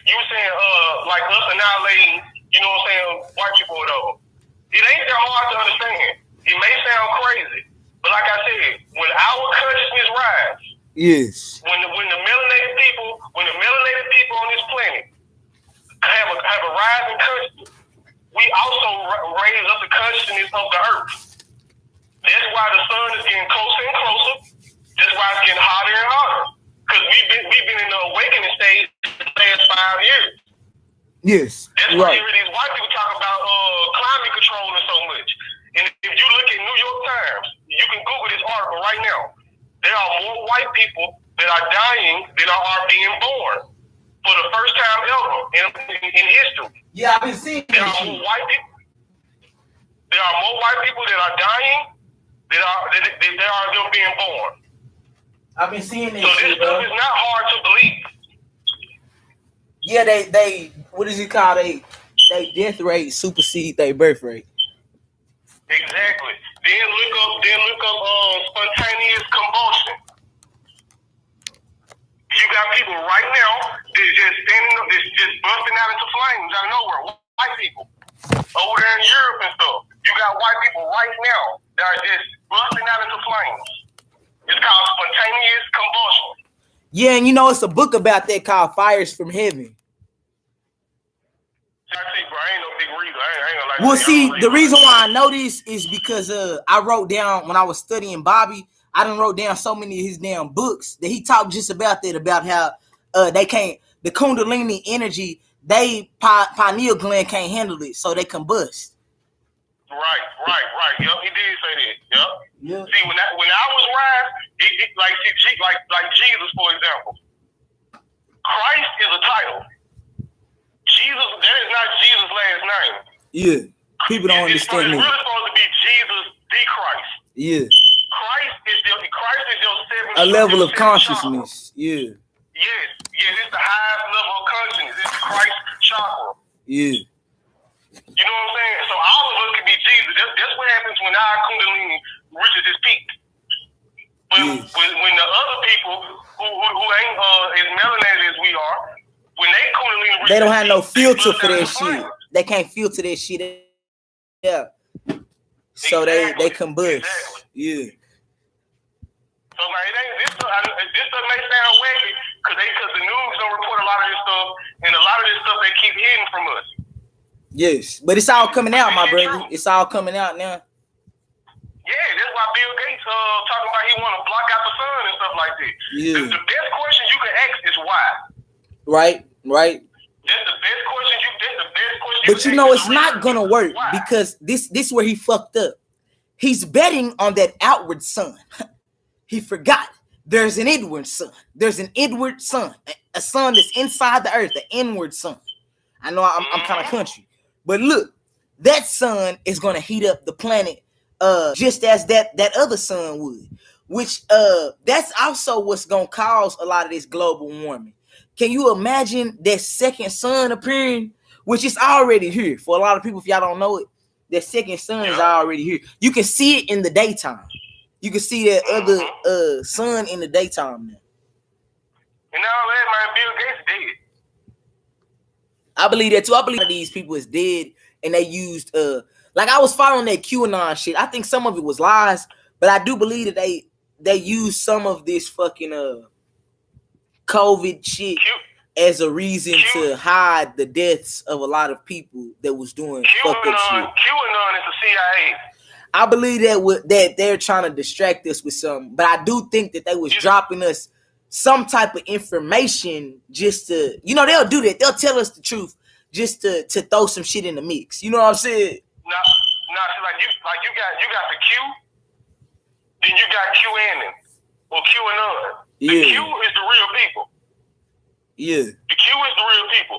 You were saying like us annihilating, you know what I'm saying, white people or whatever. It ain't that hard to understand. It may sound crazy, but like I said, when our consciousness rise. Yes. When the melanated people on this planet have a rise in consciousness, we also raise up the consciousness of the earth. That's why the sun is getting closer and closer. That's why it's getting hotter and hotter. Because we've been in the awakening stage for the last 5 years. Yes. That's why you hear these white people talk about climate control and so much. And if you look at New York Times, you can Google this article right now. There are more white people that are dying than are being born for the first time ever in history. Yeah, I've been seeing there are more white people that are dying than are them being born. I've been seeing this. So this stuff is not hard to believe. Yeah, they what is it called? They death rate supersede their birth rate. Exactly. Then look up spontaneous combustion. You got people right now that's just standing up, that's just busting out into flames out of nowhere. White people over there in Europe and stuff. You got white people right now that are just busting out into flames. It's called spontaneous combustion. Yeah, and you know it's a book about that called Fires from Heaven. Well, see, the reason why I know this is because I wrote down when I was studying Bobby, I done wrote down so many of his damn books that he talked just about that, about how they can't, the Kundalini energy, they pineal gland can't handle it, so they combust. Right. Yep, he did say that. Yep. Yeah. See, when I was raised, like Jesus, for example, Christ is a title. Jesus, that is not Jesus' last name. Yeah. People don't understand it. It's that. really supposed to be Jesus the Christ. Yeah. Christ is your seventh. A level of consciousness. Chakra. Yeah. Yes, it's the highest level of consciousness. It's the Christ chakra. Yeah. You know what I'm saying? So all of us can be Jesus. That's what happens when our Kundalini reaches its peak. But when the other people who ain't as melanated as we are, when they Kundalini reaches, they don't have no filter for that shit. They can't filter that shit. Yeah. So exactly. they combust. Exactly. Yeah. So like this stuff may sound wacky because the news don't report a lot of this stuff, and a lot of this stuff they keep hidden from us. Yes, but it's all coming out, my brother. It's all coming out now. Yeah, that's why Bill Gates talking about he want to block out the sun and stuff like that. Yeah. The best question you can ask is why. Right. That's the best question. But you know it's not gonna work because this where he fucked up. He's betting on that outward sun. He forgot there's an inward sun. There's an inward sun, a sun that's inside the earth, the inward sun. I know I'm kind of country, but look, that sun is gonna heat up the planet, just as that other sun would. Which that's also what's gonna cause a lot of this global warming. Can you imagine that second sun appearing? Which is already here for a lot of people. If y'all don't know it, that second sun is already here. You can see it in the daytime. You can see that other sun in the daytime now. And now that man, Bill Gates dead. I believe that too. I believe these people is dead, and they used like I was following that QAnon shit. I think some of it was lies, but I do believe that they used some of this fucking COVID shit as a reason to hide the deaths of a lot of people that was doing fucked up shit. QAnon is the CIA. I believe that they're trying to distract us with something, but I do think that they was dropping us some type of information just to, they'll do that. They'll tell us the truth just to throw some shit in the mix. You know what I'm saying? No, like you got the Q, then you got QAnon or QAnon. The Q is the real people. Yeah. The Q is the real people.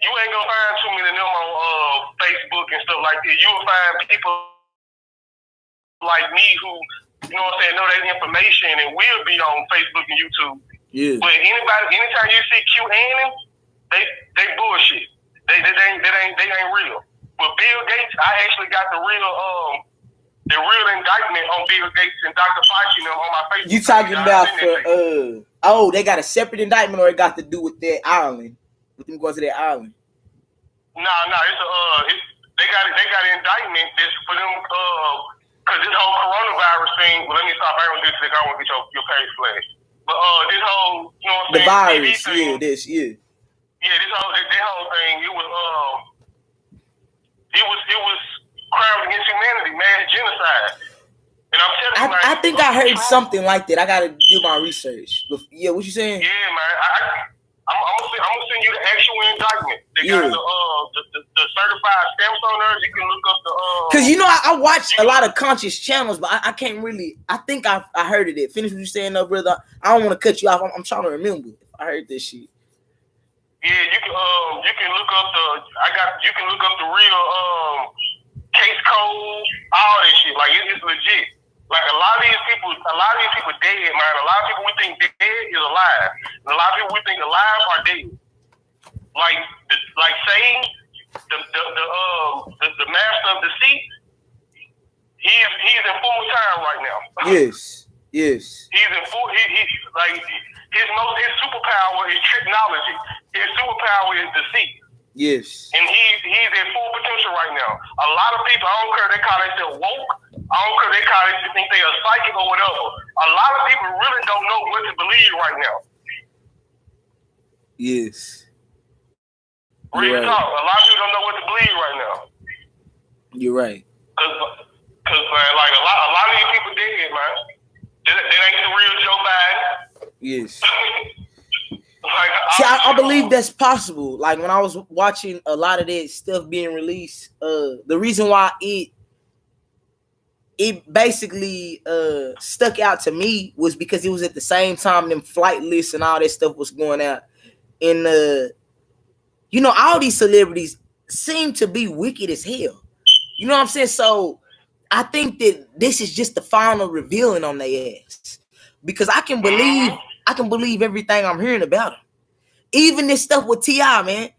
You ain't gonna find too many of them on Facebook and stuff like that. You will find people like me who, know that information and will be on Facebook and YouTube. Yeah. But anytime you see QAnon, they bullshit. They ain't real. But Bill Gates, I actually got the real indictment on Bill Gates and Dr. Fauci on my Facebook. You talking about they got a separate indictment, or it got to do with that island? With them going to that island? No, it's they got an indictment this for them because this whole coronavirus thing. Well, let me stop. I don't get I want to get your page flagged. But this whole, the virus, thing, this whole thing, it was crimes against humanity, mass genocide. And I'm telling you, I think I heard something like that. I gotta do my research. But, yeah, what you saying? Yeah, man. I'm gonna send you the actual indictment. They got the certified stamps on there. You can look up the. Cause I watch a lot of conscious channels, but I can't really. I think I heard of it. Finish what you saying, though, brother. I don't want to cut you off. I'm trying to remember if I heard this shit. Yeah, you can look up you can look up the real case code, all this shit. Like it's legit. Like a lot of these people dead, man. A lot of people we think dead is alive. And a lot of people we think alive are dead. Like Satan, the master of deceit, he's in full time right now. Yes. He's in full. His superpower is technology. His superpower is deceit. Yes. And he's in full potential right now. A lot of people, I don't care if they call themselves woke. I don't care if they call they think they are psychic or whatever. A lot of people really don't know what to believe right now. Yes. Real talk. A lot of people don't know what to believe right now. You're right. Cause man, like a lot of these people dead, man. That ain't the real Joe Biden. Yes. Like, see, I believe that's possible. Like when I was watching a lot of that stuff being released, the reason why it basically stuck out to me was because it was at the same time them flight lists and all that stuff was going out. And all these celebrities seem to be wicked as hell. You know what I'm saying? So I think that this is just the final revealing on their ass. Because I can believe everything I'm hearing about him. Even this stuff with T.I., man.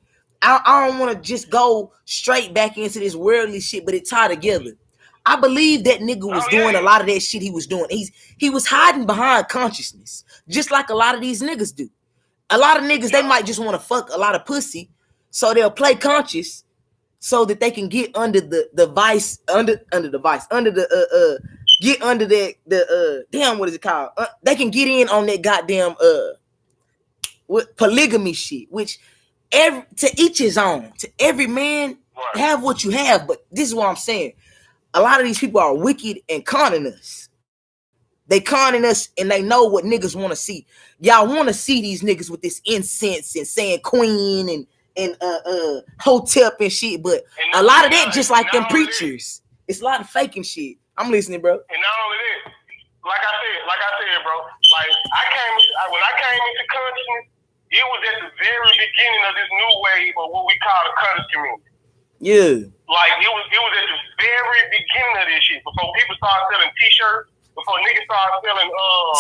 I don't want to just go straight back into this worldly shit, but it tied together. I believe that nigga was doing a lot of that shit he was doing. He was hiding behind consciousness, just like a lot of these niggas do. A lot of niggas, they might just want to fuck a lot of pussy, so they'll play conscious so that they can get under the vice, get under that damn, what is it called? They can get in on that goddamn polygamy shit, which to each his own. To every man, have what you have. But this is what I'm saying. A lot of these people are wicked and conning us. They conning us and they know what niggas want to see. Y'all want to see these niggas with this incense and saying queen and hotep and shit, but a lot of that just like them preachers. It's a lot of faking shit. I'm listening, bro. And not only that, like I said, bro. Like when I came into consciousness, it was at the very beginning of this new wave of what we call the conscious community. Yeah. Like it was at the very beginning of this shit before people started selling T-shirts, before niggas started selling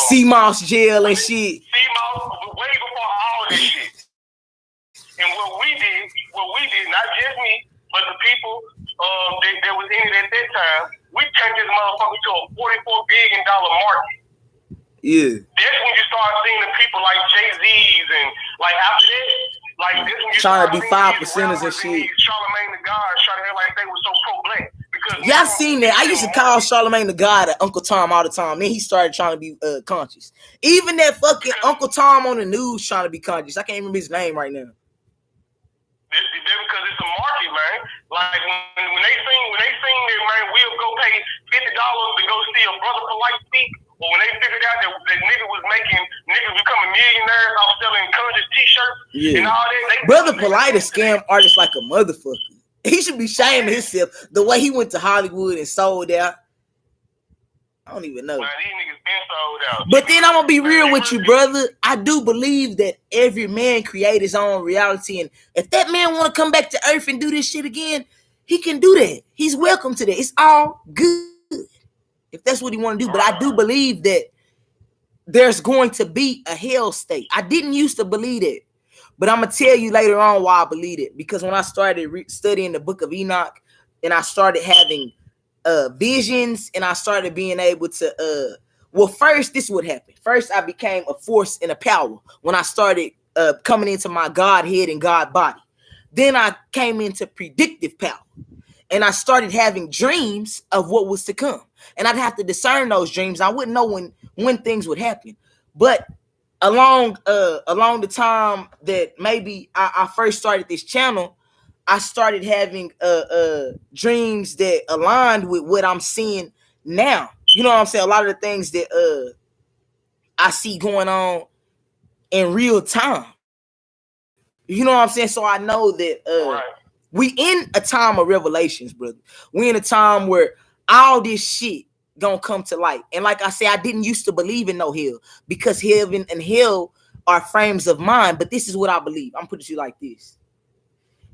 sea moss gel and shit. Sea moss, way before all that shit. And what we did, not just me, but the people that was in it at that time, we turned this motherfucker to a $44 billion market. Yeah. That's when you start seeing the people like Jay-Z's and like after that, like this when you trying to be 5%ers and shit. Charlamagne the God trying to act like they were so pro-black. Y'all seen that? I used to call Charlamagne the God at Uncle Tom all the time. Then he started trying to be conscious. Even that fucking Uncle Tom on the news trying to be conscious. I can't remember his name right now. Because it's a market, man. Like when they sing that, man, we'll go pay $50 to go see a Brother Polite speak. Or when they figured out that niggas was making niggas becoming millionaires off selling conscious T-shirts and all that. Brother Polite a scam artist like a motherfucker. He should be shaming himself the way he went to Hollywood and sold out. I don't even know. Man, these niggas been sold out. But then I'm gonna be real with you, brother. I do believe that every man create his own reality, and if that man want to come back to Earth and do this shit again, he can do that. He's welcome to that. It's all good if that's what he want to do. But I do believe that there's going to be a hell state. I didn't used to believe it. But I'm going to tell you later on why I believe it. Because when I started studying the book of Enoch and I started having visions and I started being able to, first, this would happen. First, I became a force and a power when I started coming into my Godhead and God body. Then I came into predictive power and I started having dreams of what was to come. And I'd have to discern those dreams. I wouldn't know when things would happen. But along the time that maybe I first started this channel, I started having dreams that aligned with what I'm seeing now. You know what I'm saying? A lot of the things that I see going on in real time. You know what I'm saying? So I know that we in a time of revelations, brother. We in a time where all this shit gonna come to light. And like I said, I didn't used to believe in no hell because heaven and hell are frames of mind. But this is what I believe. I'm putting it to you like this.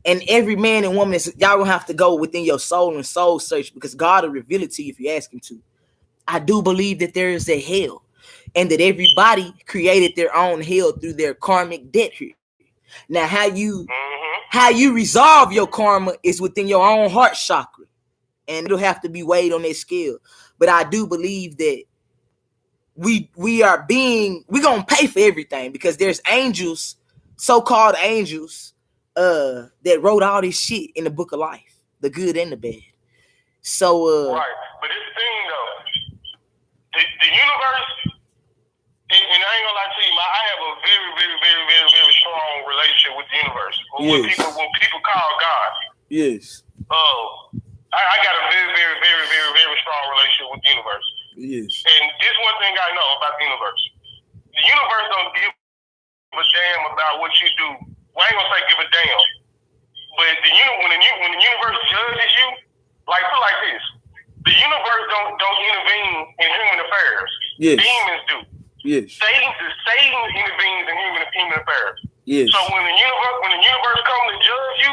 And every man and woman, y'all gonna have to go within your soul and soul search because God will reveal it to you if you ask him to. I do believe that there is a hell and that everybody created their own hell through their karmic debt here. Now, how you resolve your karma is within your own heart chakra. And it'll have to be weighed on that scale. But I do believe that we're gonna pay for everything because there's angels, so-called angels, that wrote all this shit in the book of life, the good and the bad. So right, but this thing though, the universe, and I ain't gonna lie to you, I have a very, very, very, very, very strong relationship with the universe. Yes. When people call God. Yes. I got a very, very, very, very, very strong relationship with the universe. Yes. And this one thing I know about the universe. The universe don't give a damn about what you do. Well, I ain't gonna say give a damn. But when the universe judges you, like put like this. The universe don't intervene in human affairs. Yes. Demons do. Yes. Satan intervenes in human affairs. Yes. So when the universe comes to judge you,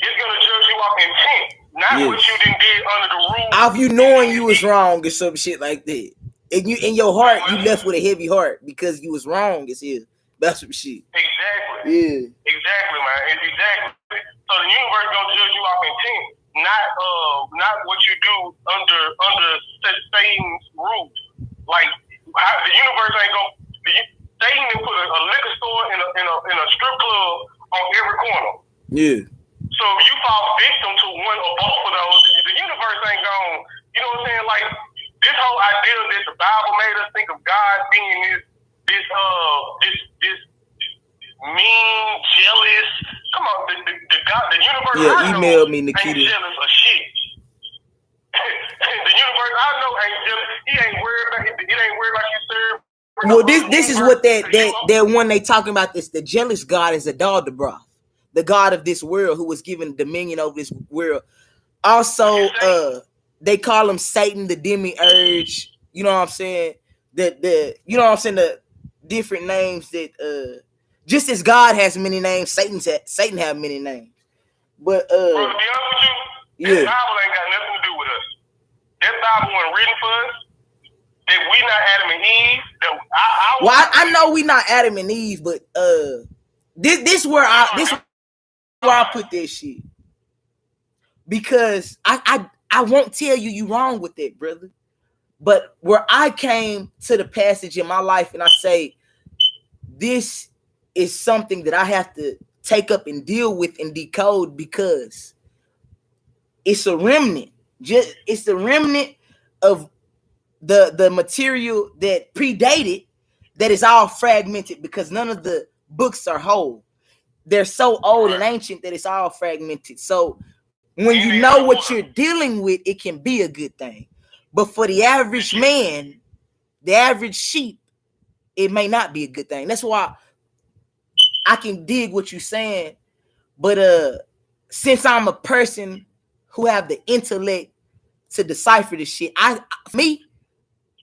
it's gonna judge you off intent. Not what you did under the rules. Of you knowing you was wrong or some shit like that. And you in your heart, you left with a heavy heart because you was wrong as hell. That's some shit. Exactly. Yeah. Exactly, man. Exactly. So the universe gonna judge you off intent, not what you do under Satan's rules. Like the universe ain't gonna. Satan put a liquor store in a strip club on every corner. Yeah. So if you fall victim to one or both of those, the universe ain't gonna, you know what I'm saying? Like this whole idea that the Bible made us think of God being this mean, jealous. Come on, the God, the universe. Yeah, email me, Nikita. Ain't jealous of shit. The universe I know ain't jealous. He ain't worried about it. It ain't worried about you, sir. Well, this is what that one they talking about. This the jealous God is a Daldabroth, the God of this world who was given dominion over this world. Also, they call him Satan, the demiurge. You know what I'm saying? The you know what I'm saying? The different names that Just as God has many names, Satan have many names. But bro, to be honest with you, that Bible ain't got nothing to do with us. That Bible wasn't written for us. That we not Adam and Eve. I know we not Adam and Eve, but this where I put this shit. Because I won't tell you wrong with it, brother. But where I came to the passage in my life and I say, this is something that I have to take up and deal with and decode, because it's a remnant. It's the remnant of the material that predated, that is all fragmented, because none of the books are whole. They're so old and ancient that it's all fragmented. So when you know what you're dealing with, it can be a good thing. But for the average man, the average sheep, it may not be a good thing. That's why I can dig what you're saying. But since I'm a person who have the intellect to decipher this shit,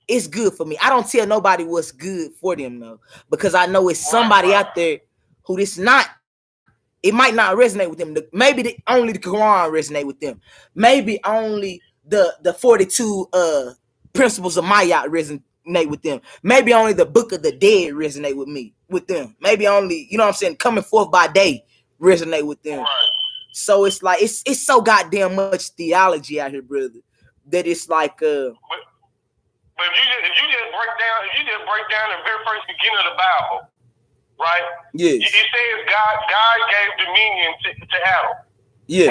it's good for me. I don't tell nobody what's good for them, though, because I know it's somebody out there who this not. It might not resonate with them. Maybe only the Quran resonate with them. Maybe only the 42 principles of Mayat resonate with them. Maybe only the Book of the Dead resonate with them. Maybe only, you know what I'm saying, Coming Forth by Day resonate with them. Right. So it's like it's so goddamn much theology out here, brother, that it's like But if you just break down the very first beginning of the Bible, right? Yes. It says God gave dominion to Adam. Yes.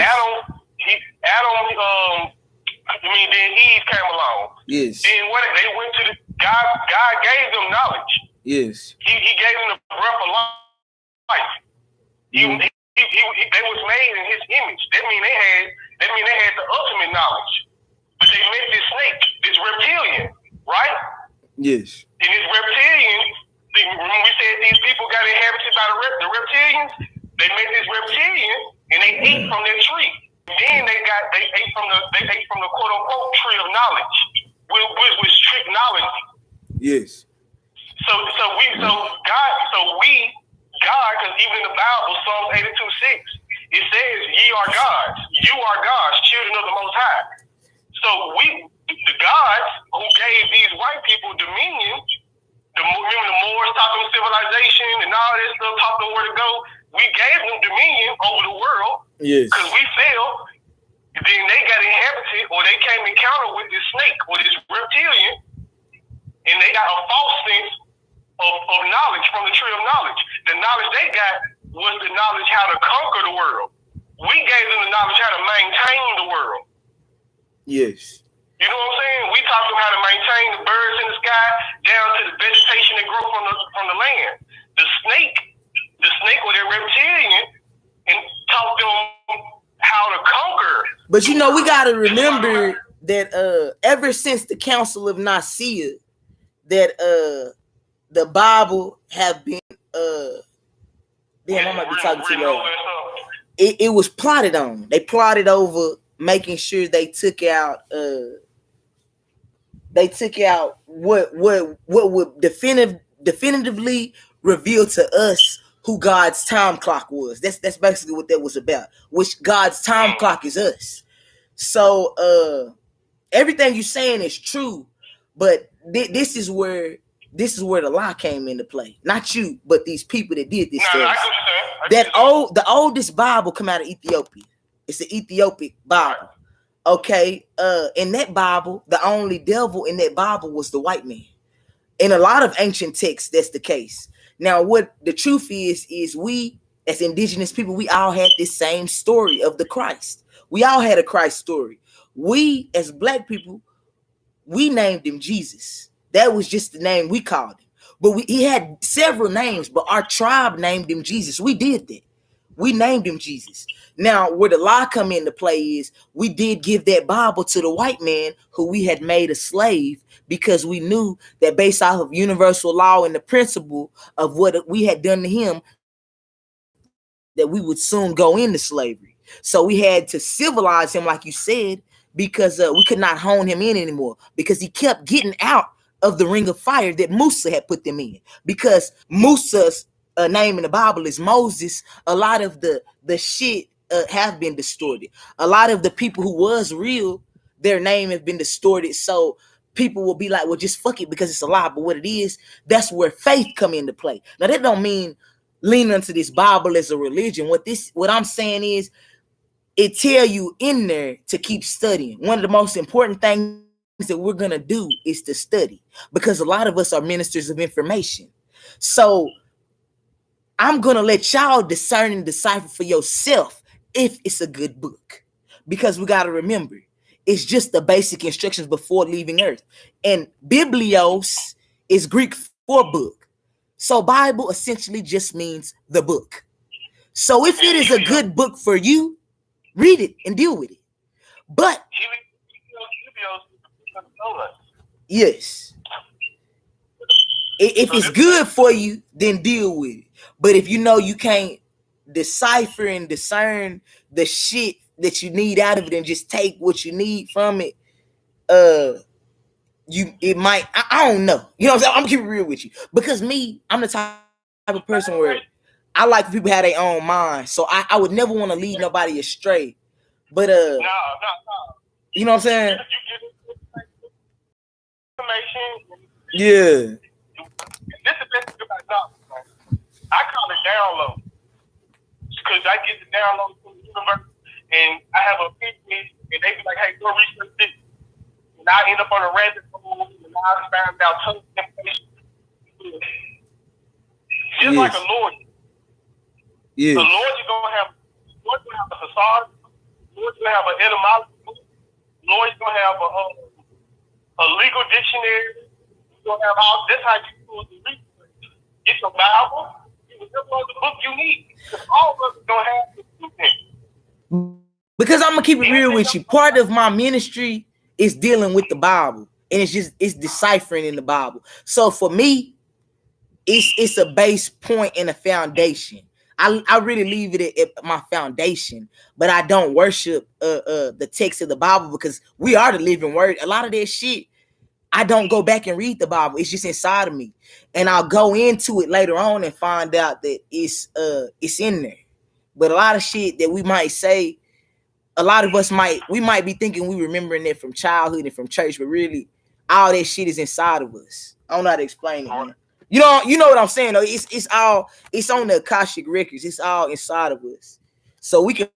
Then Eve came along. Yes. Then they went to God gave them knowledge. Yes. He gave them the breath of life. Mm-hmm. They was made in His image. That mean they had the ultimate knowledge. But they met this snake, this reptilian, right? Yes. And this reptilian, when we said these people got inhabited by the reptilians, they met this reptilian and they ate from their tree. Then they ate from the quote unquote tree of knowledge, which was strict knowledge. Yes. So God, because even in the Bible, Psalm 82:6, it says, "Ye are gods, you are gods, children of the Most High." So the gods who gave these white people dominion, remember the Moors taught them civilization and all this stuff, taught them where to go. We gave them dominion over the world. Yes. Because we failed. Then they got inhabited, or they came encounter with this snake or this reptilian, and they got a false sense of knowledge from the tree of knowledge. The knowledge they got was the knowledge how to conquer the world. We gave them the knowledge how to maintain the world. Yes. You know what I'm saying? We taught them how to maintain the birds in the sky down to the vegetation that grow from the land. The snake or their reptilian, and taught them how to conquer. But you know, we got to remember that ever since the Council of Nicaea, that the Bible have been damn, I might be talking too loud. It was plotted on. They plotted over making sure they took out what would definitively reveal to us who God's time clock was. That's basically what that was about. Which God's time clock is us. So everything you're saying is true, but this is where the lie came into play. Not you, but these people that did this. The oldest Bible come out of Ethiopia. It's the Ethiopic Bible. Okay. In that Bible, the only devil in that Bible was the white man. In a lot of ancient texts, that's the case. Now, what the truth is we, as indigenous people, we all had this same story of the Christ. We all had a Christ story. We, as black people, we named him Jesus. That was just the name we called him. But he had several names, but our tribe named him Jesus. We did that. We named him Jesus. Now, where the lie come into play is we did give that Bible to the white man who we had made a slave, because we knew that based off of universal law and the principle of what we had done to him, that we would soon go into slavery. So we had to civilize him, like you said, because we could not hone him in anymore, because he kept getting out of the ring of fire that Musa had put them in. Because Musa's name in the Bible is Moses, a lot of the shit have been distorted. A lot of the people who was real, their name have been distorted. So people will be like, well, just fuck it because it's a lie. But what it is, that's where faith come into play. Now that don't mean lean into this Bible as a religion. What I'm saying is, it tell you in there to keep studying. One of the most important things that we're gonna do is to study, because a lot of us are ministers of information. So I'm gonna let y'all discern and decipher for yourself if it's a good book, because we gotta remember, it's just the basic instructions before leaving earth. And biblios is Greek for book. So Bible essentially just means the book. So if it is a good book for you, read it and deal with it. But yes, if it's good for you, then deal with it. But if you know you can't decipher and discern the shit that you need out of it and just take what you need from it, it might, I don't know. You know what I'm saying? I'm keeping it real with you. Because me, I'm the type of person where I like people have their own mind. So I would never want to lead nobody astray. But no. You know what I'm saying? Yeah. This is the best thing about knowledge. I call it download. Because I get the download from the universe, and I have a picnic, and they be like, hey, go research this. And I end up on a rabbit hole, and I found out tons of information. Just like a lawyer. Yeah. A lawyer's gonna have a facade. Lawyer's gonna have an etymology. Lawyer's gonna have a legal dictionary. You're gonna have all. That's how you do the research. Get your Bible. It's the book you need. Because all of us don't have the book. Because I'm gonna keep it real with you. Part of my ministry is dealing with the Bible, and it's deciphering in the Bible. So for me, it's a base point and a foundation. I really leave it at my foundation, but I don't worship the text of the Bible, because we are the living word. A lot of that shit, I don't go back and read the Bible. It's just inside of me, and I'll go into it later on and find out that it's in there. But a lot of shit that we might say, a lot of us might be thinking we remembering it from childhood and from church, but really all that shit is inside of us. I don't know how to explain it, man. You know what I'm saying though. It's on the Akashic records. It's all inside of us, so we can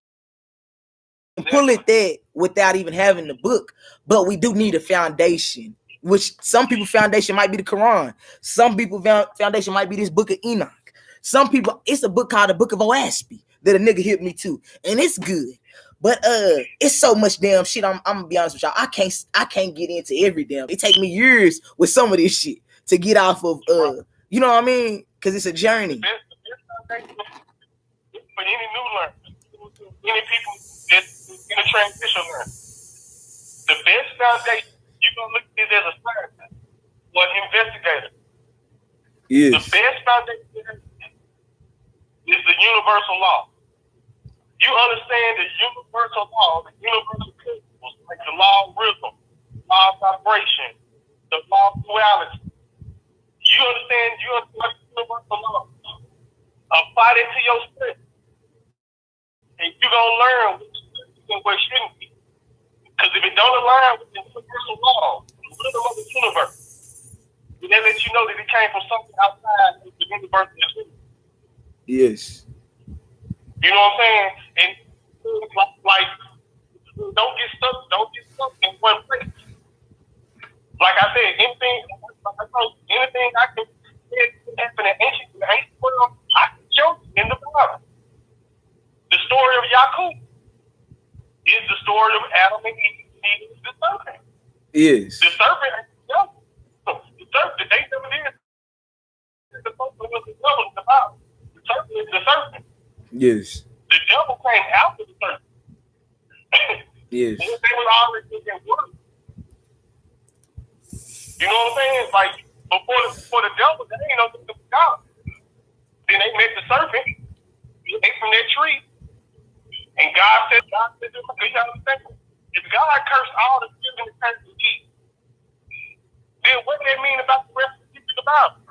pull it there without even having the book. But we do need a foundation, which some people foundation might be the Quran. Some people foundation might be this book of Enoch. Some people, it's a book called the Book of Oaspi that a nigga hit me to, and it's good. But it's so much damn shit. I'm gonna be honest with y'all. I can't get into every damn. It take me years with some of this shit to get off of you know what I mean? Because it's a journey. For any new learner, any people that's in a transition learner, the best foundation you're gonna look at it as a scientist or an investigator. Yes. The best foundation is the universal law. You understand the universal law, the universal principles, like the law of rhythm, law of vibration, the law of duality. You understand the universal law. Apply it to your spirit. And you're going to learn what shouldn't be. Because if it don't align with the universal law, the rhythm of the universe, then they let you know that it came from something outside of the universe. Yes. You know what I'm saying? And like don't get stuck in one place. Like I said, anything I can happen in ancient world, I can show you in the Bible. The story of Yaqub is the story of Adam and Eve, the serpent. Yes. The serpent, they never did. The serpent was the devil in the Bible. The serpent is the serpent. Yes. The devil came after the serpent. Yes. They was already in that word. You know what I'm saying? Like before the devil, they ain't no God. Then they met the serpent. He ate from that tree, and God said, you understand? If God cursed all the children that cursed the Eve, then what does that mean about the rest of the people in the Bible?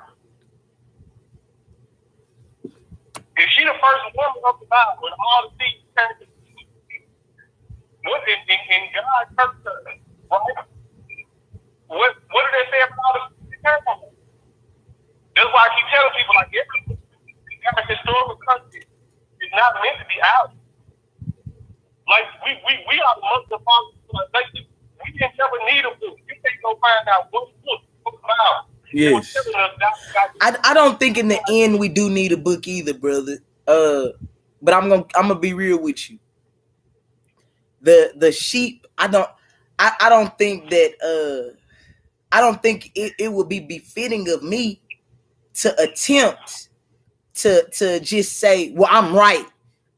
She the first woman of the Bible when all the things turned to what and God cursed her, right? What do they say about all the things turned on her? That's why I keep telling people like every historical content is not meant to be out. Like we are the most of we didn't never need a book. You can't go find out what book about. Yes. I don't think in the end we do need a book either, brother. But I'm gonna be real with you. The sheep, I don't think that I don't think it would be befitting of me to attempt to just say, well, I'm right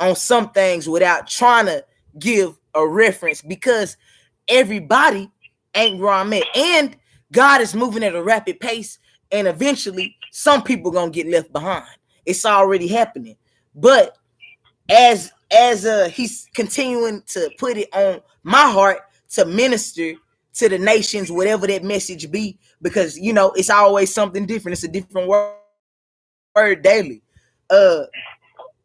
on some things without trying to give a reference, because everybody ain't where I'm at. And God is moving at a rapid pace, and eventually some people gonna get left behind. It's already happening. But as he's continuing to put it on my heart to minister to the nations, whatever that message be, because you know it's always something different. It's a different word daily.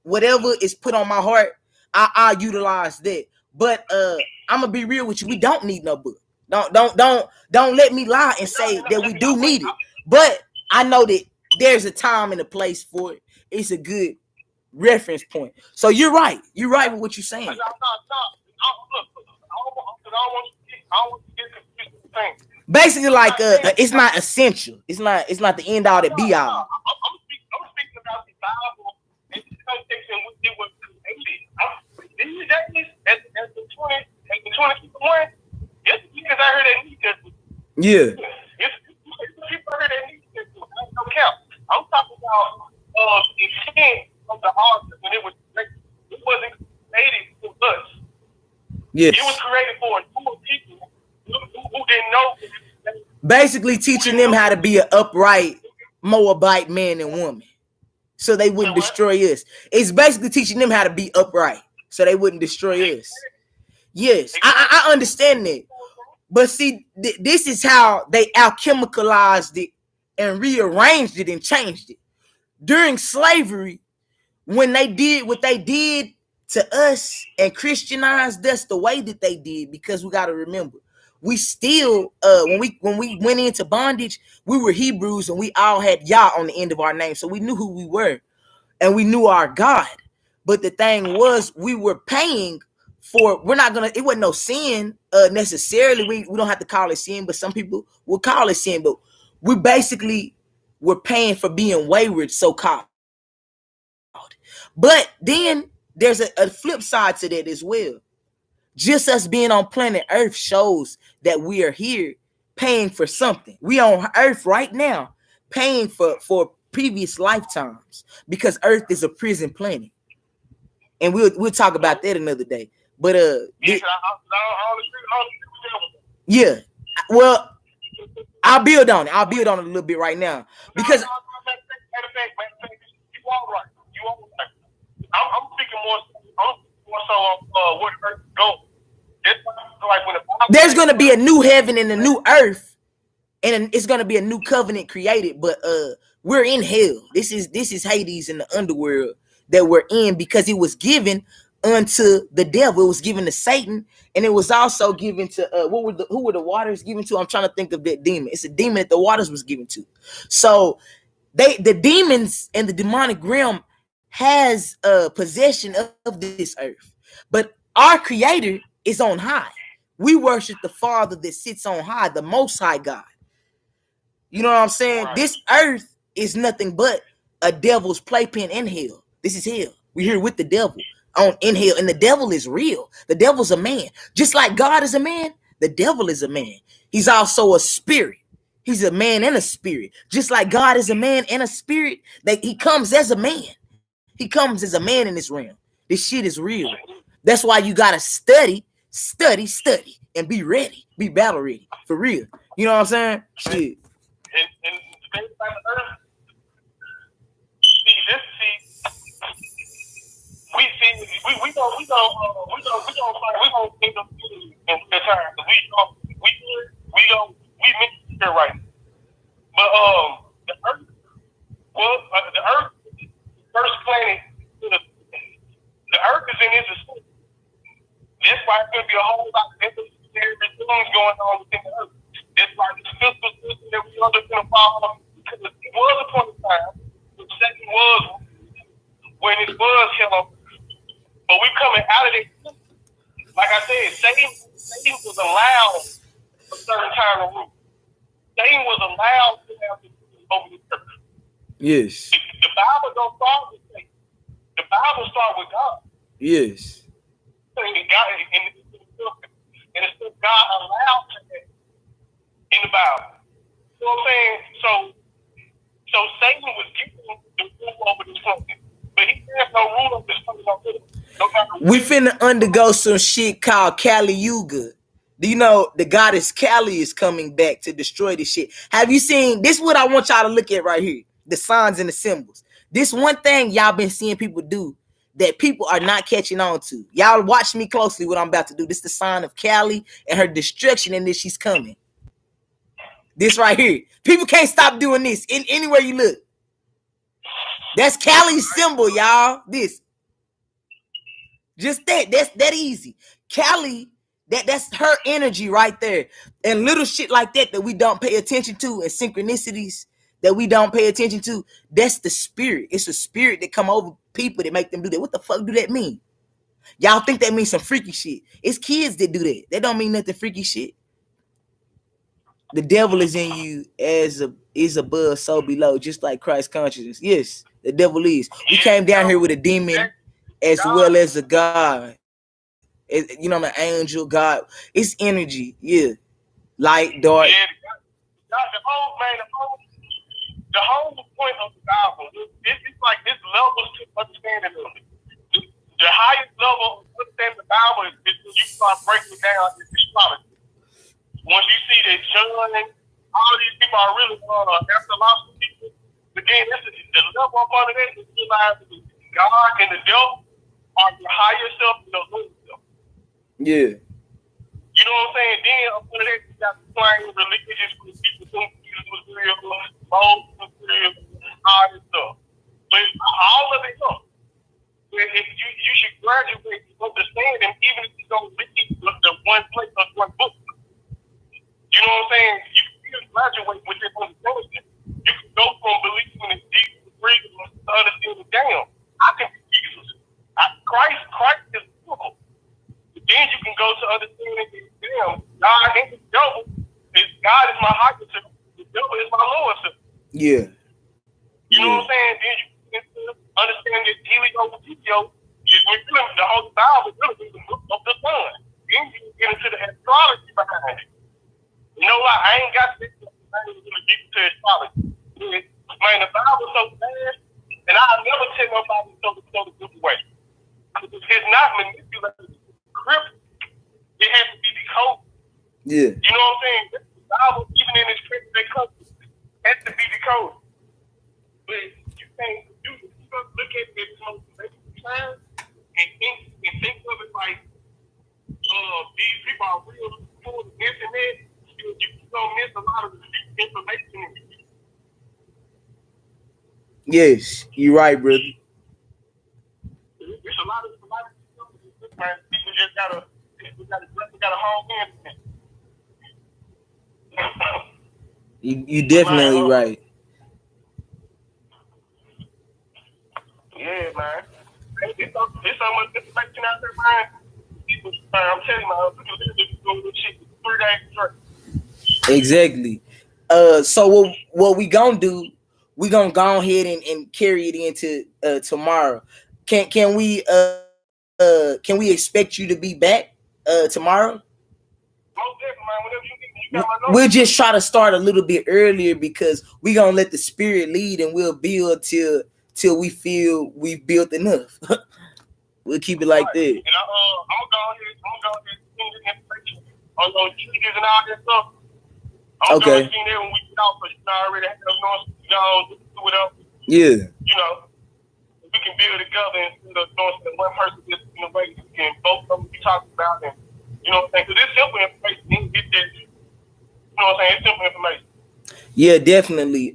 Whatever is put on my heart, I'll utilize that. But I'm gonna be real with you. We don't need no book. Don't let me lie and say that we do need it. But I know that there's a time and a place for it. It's a good reference point. So you're right. You're right with what you're saying. Basically, like it's not essential. It's not the end all that be all. I'm speaking about the Bible in the context in which it was created. These days, at the 2021, just because I heard that New Testament. Yeah. People heard that New Testament. I don't count. I'm talking about the intent of the author when it was created. It wasn't created for us. Yes. It was created for a group of people who didn't know. Basically teaching them how to be an upright Moabite man and woman, so they wouldn't destroy us. It's basically teaching them how to be upright, so they wouldn't destroy us. Yes, I understand that. But see, this is how they alchemicalized it and rearranged it and changed it. During slavery, when they did what they did to us and Christianized us the way that they did, because we got to remember, we still when we went into bondage, we were Hebrews and we all had Yah on the end of our name, so we knew who we were and we knew our God. But the thing was, we were paying for, it wasn't no sin necessarily. We don't have to call it sin, but some people will call it sin. But we basically were paying for being wayward, so-called. But then there's a flip side to that as well. Just us being on planet Earth shows that we are here paying for something. We on Earth right now paying for previous lifetimes, because Earth is a prison planet. And we'll talk about that another day. But yeah, well, I'll build on it. I'll build on it a little bit right now, because you all right. I'm speaking more so on where the earth goes. Like when there's going to be a new heaven and a new earth, and it's going to be a new covenant created. But we're in hell. This is Hades in the underworld that we're in, because it was given unto the devil. It was given to Satan, and it was also given to who were the waters given to? I'm trying to think of that demon. It's a demon that the waters was given to. So the demons and the demonic realm has possession of this earth, but our creator is on high. We worship the Father that sits on high, the Most High God. You know what I'm saying? Right. This earth is nothing but a devil's playpen in hell. This is hell. We're here with the devil in hell, and the devil is real. The devil's a man. Just like God is a man, the devil is a man. He's also a spirit. He's a man and a spirit. Just like God is a man and a spirit, he comes as a man. He comes as a man in this realm. This shit is real. That's why you gotta study, and be ready. Be battle ready. For real. You know what I'm saying? Shit. And the thing about the earth, we gonna end up in the time. We missed it right. But the earth, the earth, first planet to the represent his estate. That's why it's going to be a whole lot of necessary things going on within the earth. That's why this physical system that we under going to fall, because it was a point in time when Satan was, when it was hell. But we're coming out of it. Like I said, Satan was allowed a certain time to rule. Satan was allowed to have the over the earth. Yes. The Bible don't start with Satan. The Bible starts with God. Yes. And it's still God allowed to that in the Bible. You know what I'm saying? So Satan was given the rule over this planet. But he has no rule over this planet. We finna undergo some shit called Kali Yuga. Do you know the goddess Kali is coming back to destroy this shit? Have you seen this? Is what I want y'all to look at right here. The signs and the symbols. This one thing y'all been seeing people do that people are not catching on to. Y'all watch me closely what I'm about to do. This is the sign of Kali and her destruction, and this she's coming. This right here. People can't stop doing this anywhere you look. That's Kali's symbol, y'all. This. Just that's that easy. Kali, that's her energy right there. And little shit like that we don't pay attention to, and synchronicities that we don't pay attention to, that's the spirit. It's a spirit that come over people that make them do that. What the fuck do that mean? Y'all think that means some freaky shit. It's kids that do that. That don't mean nothing freaky shit. The devil is in you is above, so below, just like Christ consciousness. Yes, the devil is. We came down here with a demon as well as a God. You know, an angel, God. It's energy. Yeah. Light, dark. Yeah, the whole point of the Bible, it's like this levels to understanding of it. The highest level of understanding the Bible is when you start breaking it down in astrology. Once you see that John, all these people are really astrological people, again, the level up under that is realize that God and the devil are your higher self and your lower self. Yeah. You know what I'm saying? Then up under that, you got plain religious people think Jesus was real, Moses was real, all this stuff. But all of it up. If you should graduate to understand them, even if you don't read the one place or one book. You know what I'm saying? You can graduate with this understanding. You can go from believing in Jesus to understanding, damn, I can be Jesus. Christ is beautiful. Then you can go to understanding, damn, God ain't the devil. God is my higher self. The devil is my lower self. Yeah. You know what I'm saying? Then you can understand that Helio and Tito is really the whole Bible really is the book of the sun. Then you can get into the astrology behind it. You know what? I ain't got this. I ain't really get into astrology. Man, the Bible's so bad, and I'll never tell nobody to go the good way. It's not manipulated. It has to be decoded. Yeah. You know what I'm saying? The Bible, even in its present country, has to be decoded. But you can't do it. You gotta look at it from time and think of it like these people are real full of this and that. You're gonna miss a lot of information. Yes, you're right, brother. It's a lot of stuff. People just gotta hone in. You definitely right. Yeah, man. It's so much information out there, man. People, I'm telling you, man, people do this shit 3 days straight. Exactly. So what we gonna do? We gonna go ahead and carry it into tomorrow. Can we expect you to be back tomorrow? We'll just try to start a little bit earlier because we're gonna let the spirit lead and we'll build till we feel we've built enough. We'll keep it like that. And I'm gonna go ahead and send the information on those treaties and all that stuff. I'm okay. Going to see that when we get out, but you already have to do it up. Yeah. You know, we can build together instead of doing one person just in a way we can both of them be talking about and you know what I'm saying? Because it's simple information. You can get that. You know what I'm saying? It's simple information. Yeah, definitely.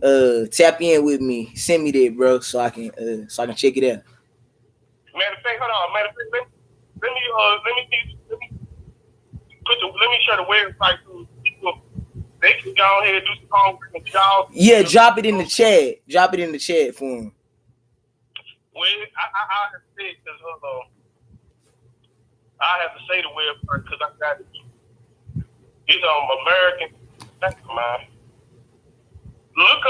Tap in with me. Send me that, bro, so I can check it out. Matter of fact, hold on. let me share the website so people they can go ahead and do some homework and y'all. Yeah, drop it in the chat. Drop it in the chat for him. Well, I have to say because I have to say the website because I got it. It's American. Thank you, man. Look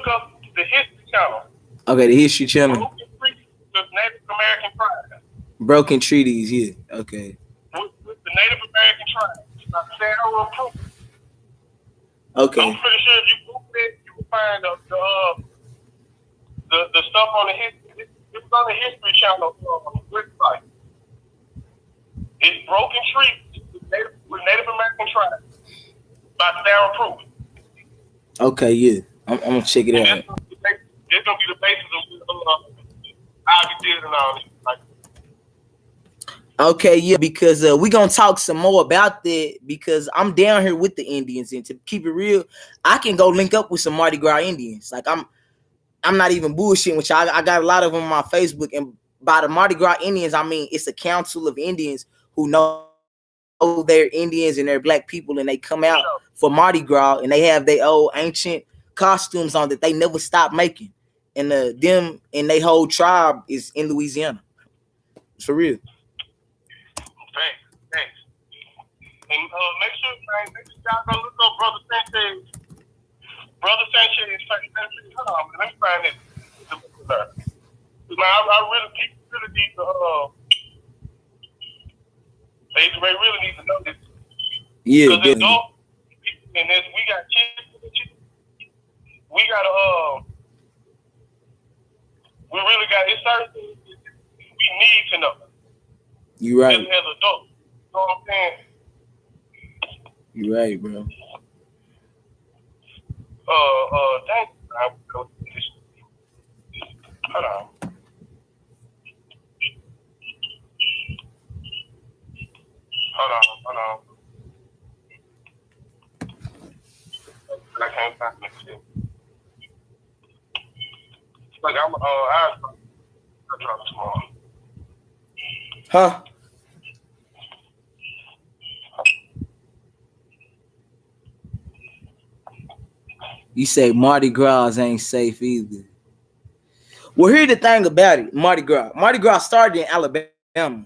up the History Channel. Okay, the History Channel. Broken Treaties with Native American tribes. Broken Treaties, yeah. Okay. With the Native American tribes. Sarah Proof. Okay. I'm pretty sure if you Google it, you will find the stuff on the history. It's on the History Channel website. It's Broken Treaties with Native American tribes by Sarah Proof. Okay, yeah. I'm gonna check it out. It's gonna be the basis of how we did and all this. Okay, yeah, because we're gonna talk some more about that because I'm down here with the Indians, and to keep it real, I can go link up with some Mardi Gras Indians. Like I'm not even bullshitting with y'all. I got a lot of them on my Facebook, and by the Mardi Gras Indians, I mean it's a council of Indians who know they're Indians and they're black people, and they come out for Mardi Gras, and they have their old ancient costumes on that they never stop making, and them and they whole tribe is in Louisiana. It's for real. Thanks. And make sure y'all go look up Brother Sanchez. Brother Sanchez. Hold on, let me find it. I really need to. They really need to know this. Yeah, because there's adults and we got kids. We got we really got it's certain things we need to know. You right. As adults. You know what I'm saying? You right, bro. Thank you. Hold on. I can't find this shit. Look, I'll drop tomorrow. Huh? You say Mardi Gras ain't safe either. Well, here's the thing about it. Mardi Gras. Mardi Gras started in Alabama.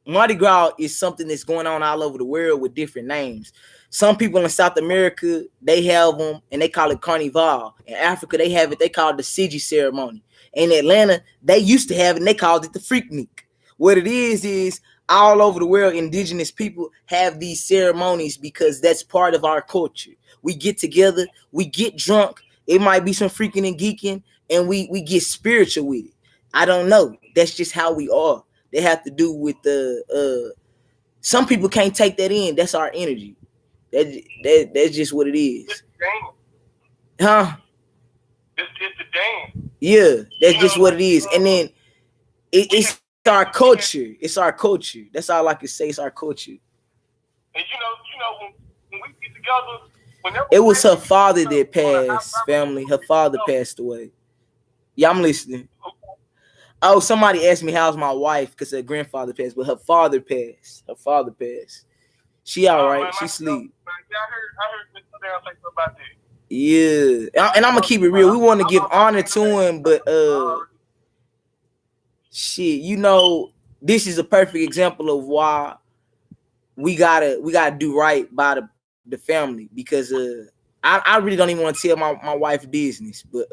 Mardi Gras is something that's going on all over the world with different names. Some people in South America, they have them and they call it Carnival. In Africa, they have it, they call it the Sigi ceremony. In Atlanta, they used to have it and they called it the Freaknik. What it is all over the world, indigenous people have these ceremonies because that's part of our culture. We get together, we get drunk, it might be some freaking and geeking, and we get spiritual with it. I don't know. That's just how we are. They have to do with some people can't take that in. That's our energy. That's just what it is. It's the game. Huh? It's the game. Yeah, that's just what it is. And then it's our culture. It's our culture. That's all I can say. It's our culture. And you know when we get together, it was her father that passed, family. Her father passed away. Yeah, I'm listening. Oh, somebody asked me how's my wife because her grandfather passed, but her father passed. She all right. She sleep. I heard Mr. Dale say something about that. Yeah, and I'm gonna keep it real. We want to give honor to him, but shit, this is a perfect example of why we gotta do right by the family because I really don't even want to tell my wife business, but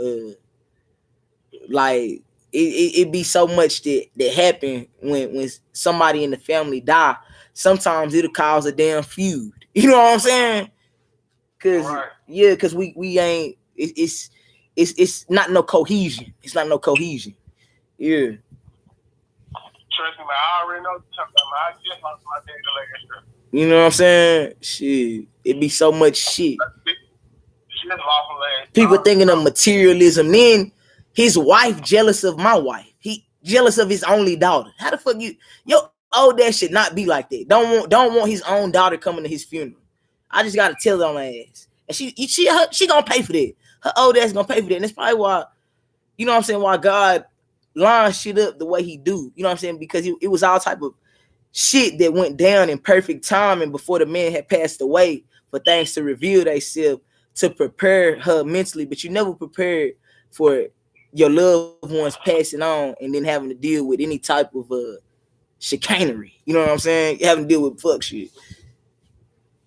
like it be so much that happen when somebody in the family die. Sometimes it'll cause a damn feud. You know what I'm saying? Cause we ain't. It's not no cohesion. It's not no cohesion. Yeah. Trust me, man. I already know what you're talking about. I just lost my dad last year. You know what I'm saying? Shit, it be so much shit. People thinking of materialism. Then his wife jealous of my wife. He jealous of his only daughter. How the fuck your old dad should not be like that. Don't want his own daughter coming to his funeral. I just gotta tell it on my ass. And she gonna pay for that. Her old ass gonna pay for that. And that's probably why, you know what I'm saying, why God line shit up the way he do. You know what I'm saying? Because it was all type of shit that went down in perfect timing before the man had passed away for things to reveal themselves to prepare her mentally. But you never prepared for your loved ones passing on and then having to deal with any type of chicanery. You know what I'm saying? Having to deal with fuck shit.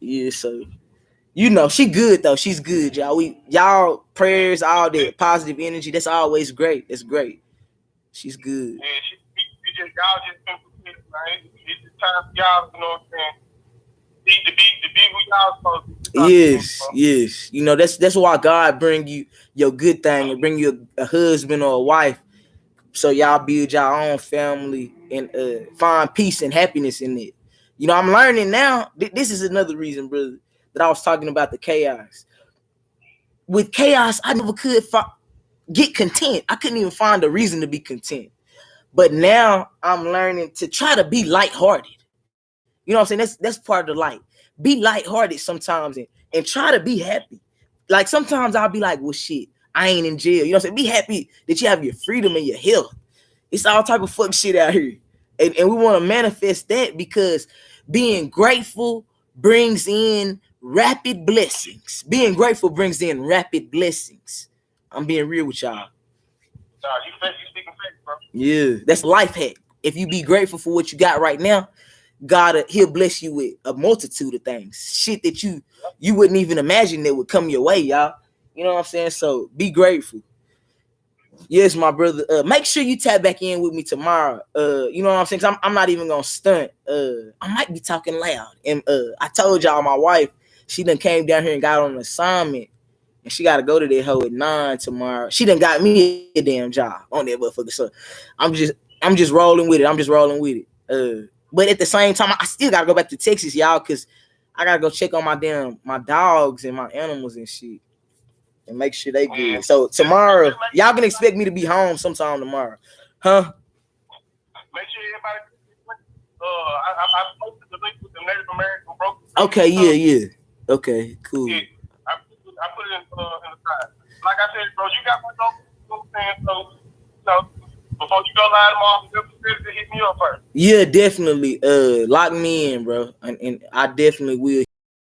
Yeah, so you know, she good though. She's good, y'all. Y'all prayers, all that positive energy. That's always great. That's great. She's good. Yeah, y'all just been prepared, right? It's just time for y'all, you know what I'm saying? To be who y'all supposed to be. Yes. You know, that's why God bring you your good thing and bring you a husband or a wife, so y'all build your own family and find peace and happiness in it. You know, I'm learning now. This is another reason, brother, that I was talking about the chaos. With chaos, I never could get content. I couldn't even find a reason to be content. But now I'm learning to try to be lighthearted. You know what I'm saying? That's part of the light. Be lighthearted sometimes and try to be happy. Like sometimes I'll be like, well, shit, I ain't in jail. You know what I'm saying? Be happy that you have your freedom and your health. It's all type of fuck shit out here. And we want to manifest that because being grateful brings in rapid blessings. Being grateful brings in rapid blessings. I'm being real with y'all. Nah, you speaking facts, bro. Yeah, that's life hack. If you be grateful for what you got right now, God, he'll bless you with a multitude of things. Shit that you wouldn't even imagine that would come your way, y'all. You know what I'm saying? So be grateful. Yes, my brother. Make sure you tap back in with me tomorrow. You know what I'm saying? 'Cause I'm not even gonna stunt. I might be talking loud. And I told y'all my wife, she done came down here and got on an assignment. And she gotta go to that hoe at 9 tomorrow. She done got me a damn job on that motherfucker. So I'm just rolling with it. But at the same time, I still gotta go back to Texas, y'all, because I gotta go check on my dogs and my animals and shit. And make sure they good. So tomorrow, y'all can expect me to be home sometime tomorrow. Huh? Make sure everybody I posted the link with the Native American brokers. Okay, yeah. Okay, cool. Yeah, I put it in the side. Like I said, bro, you got my number, you know what I'm saying? So before you go live tomorrow, hit me up first. Yeah, definitely. Lock me in, bro. And I definitely will.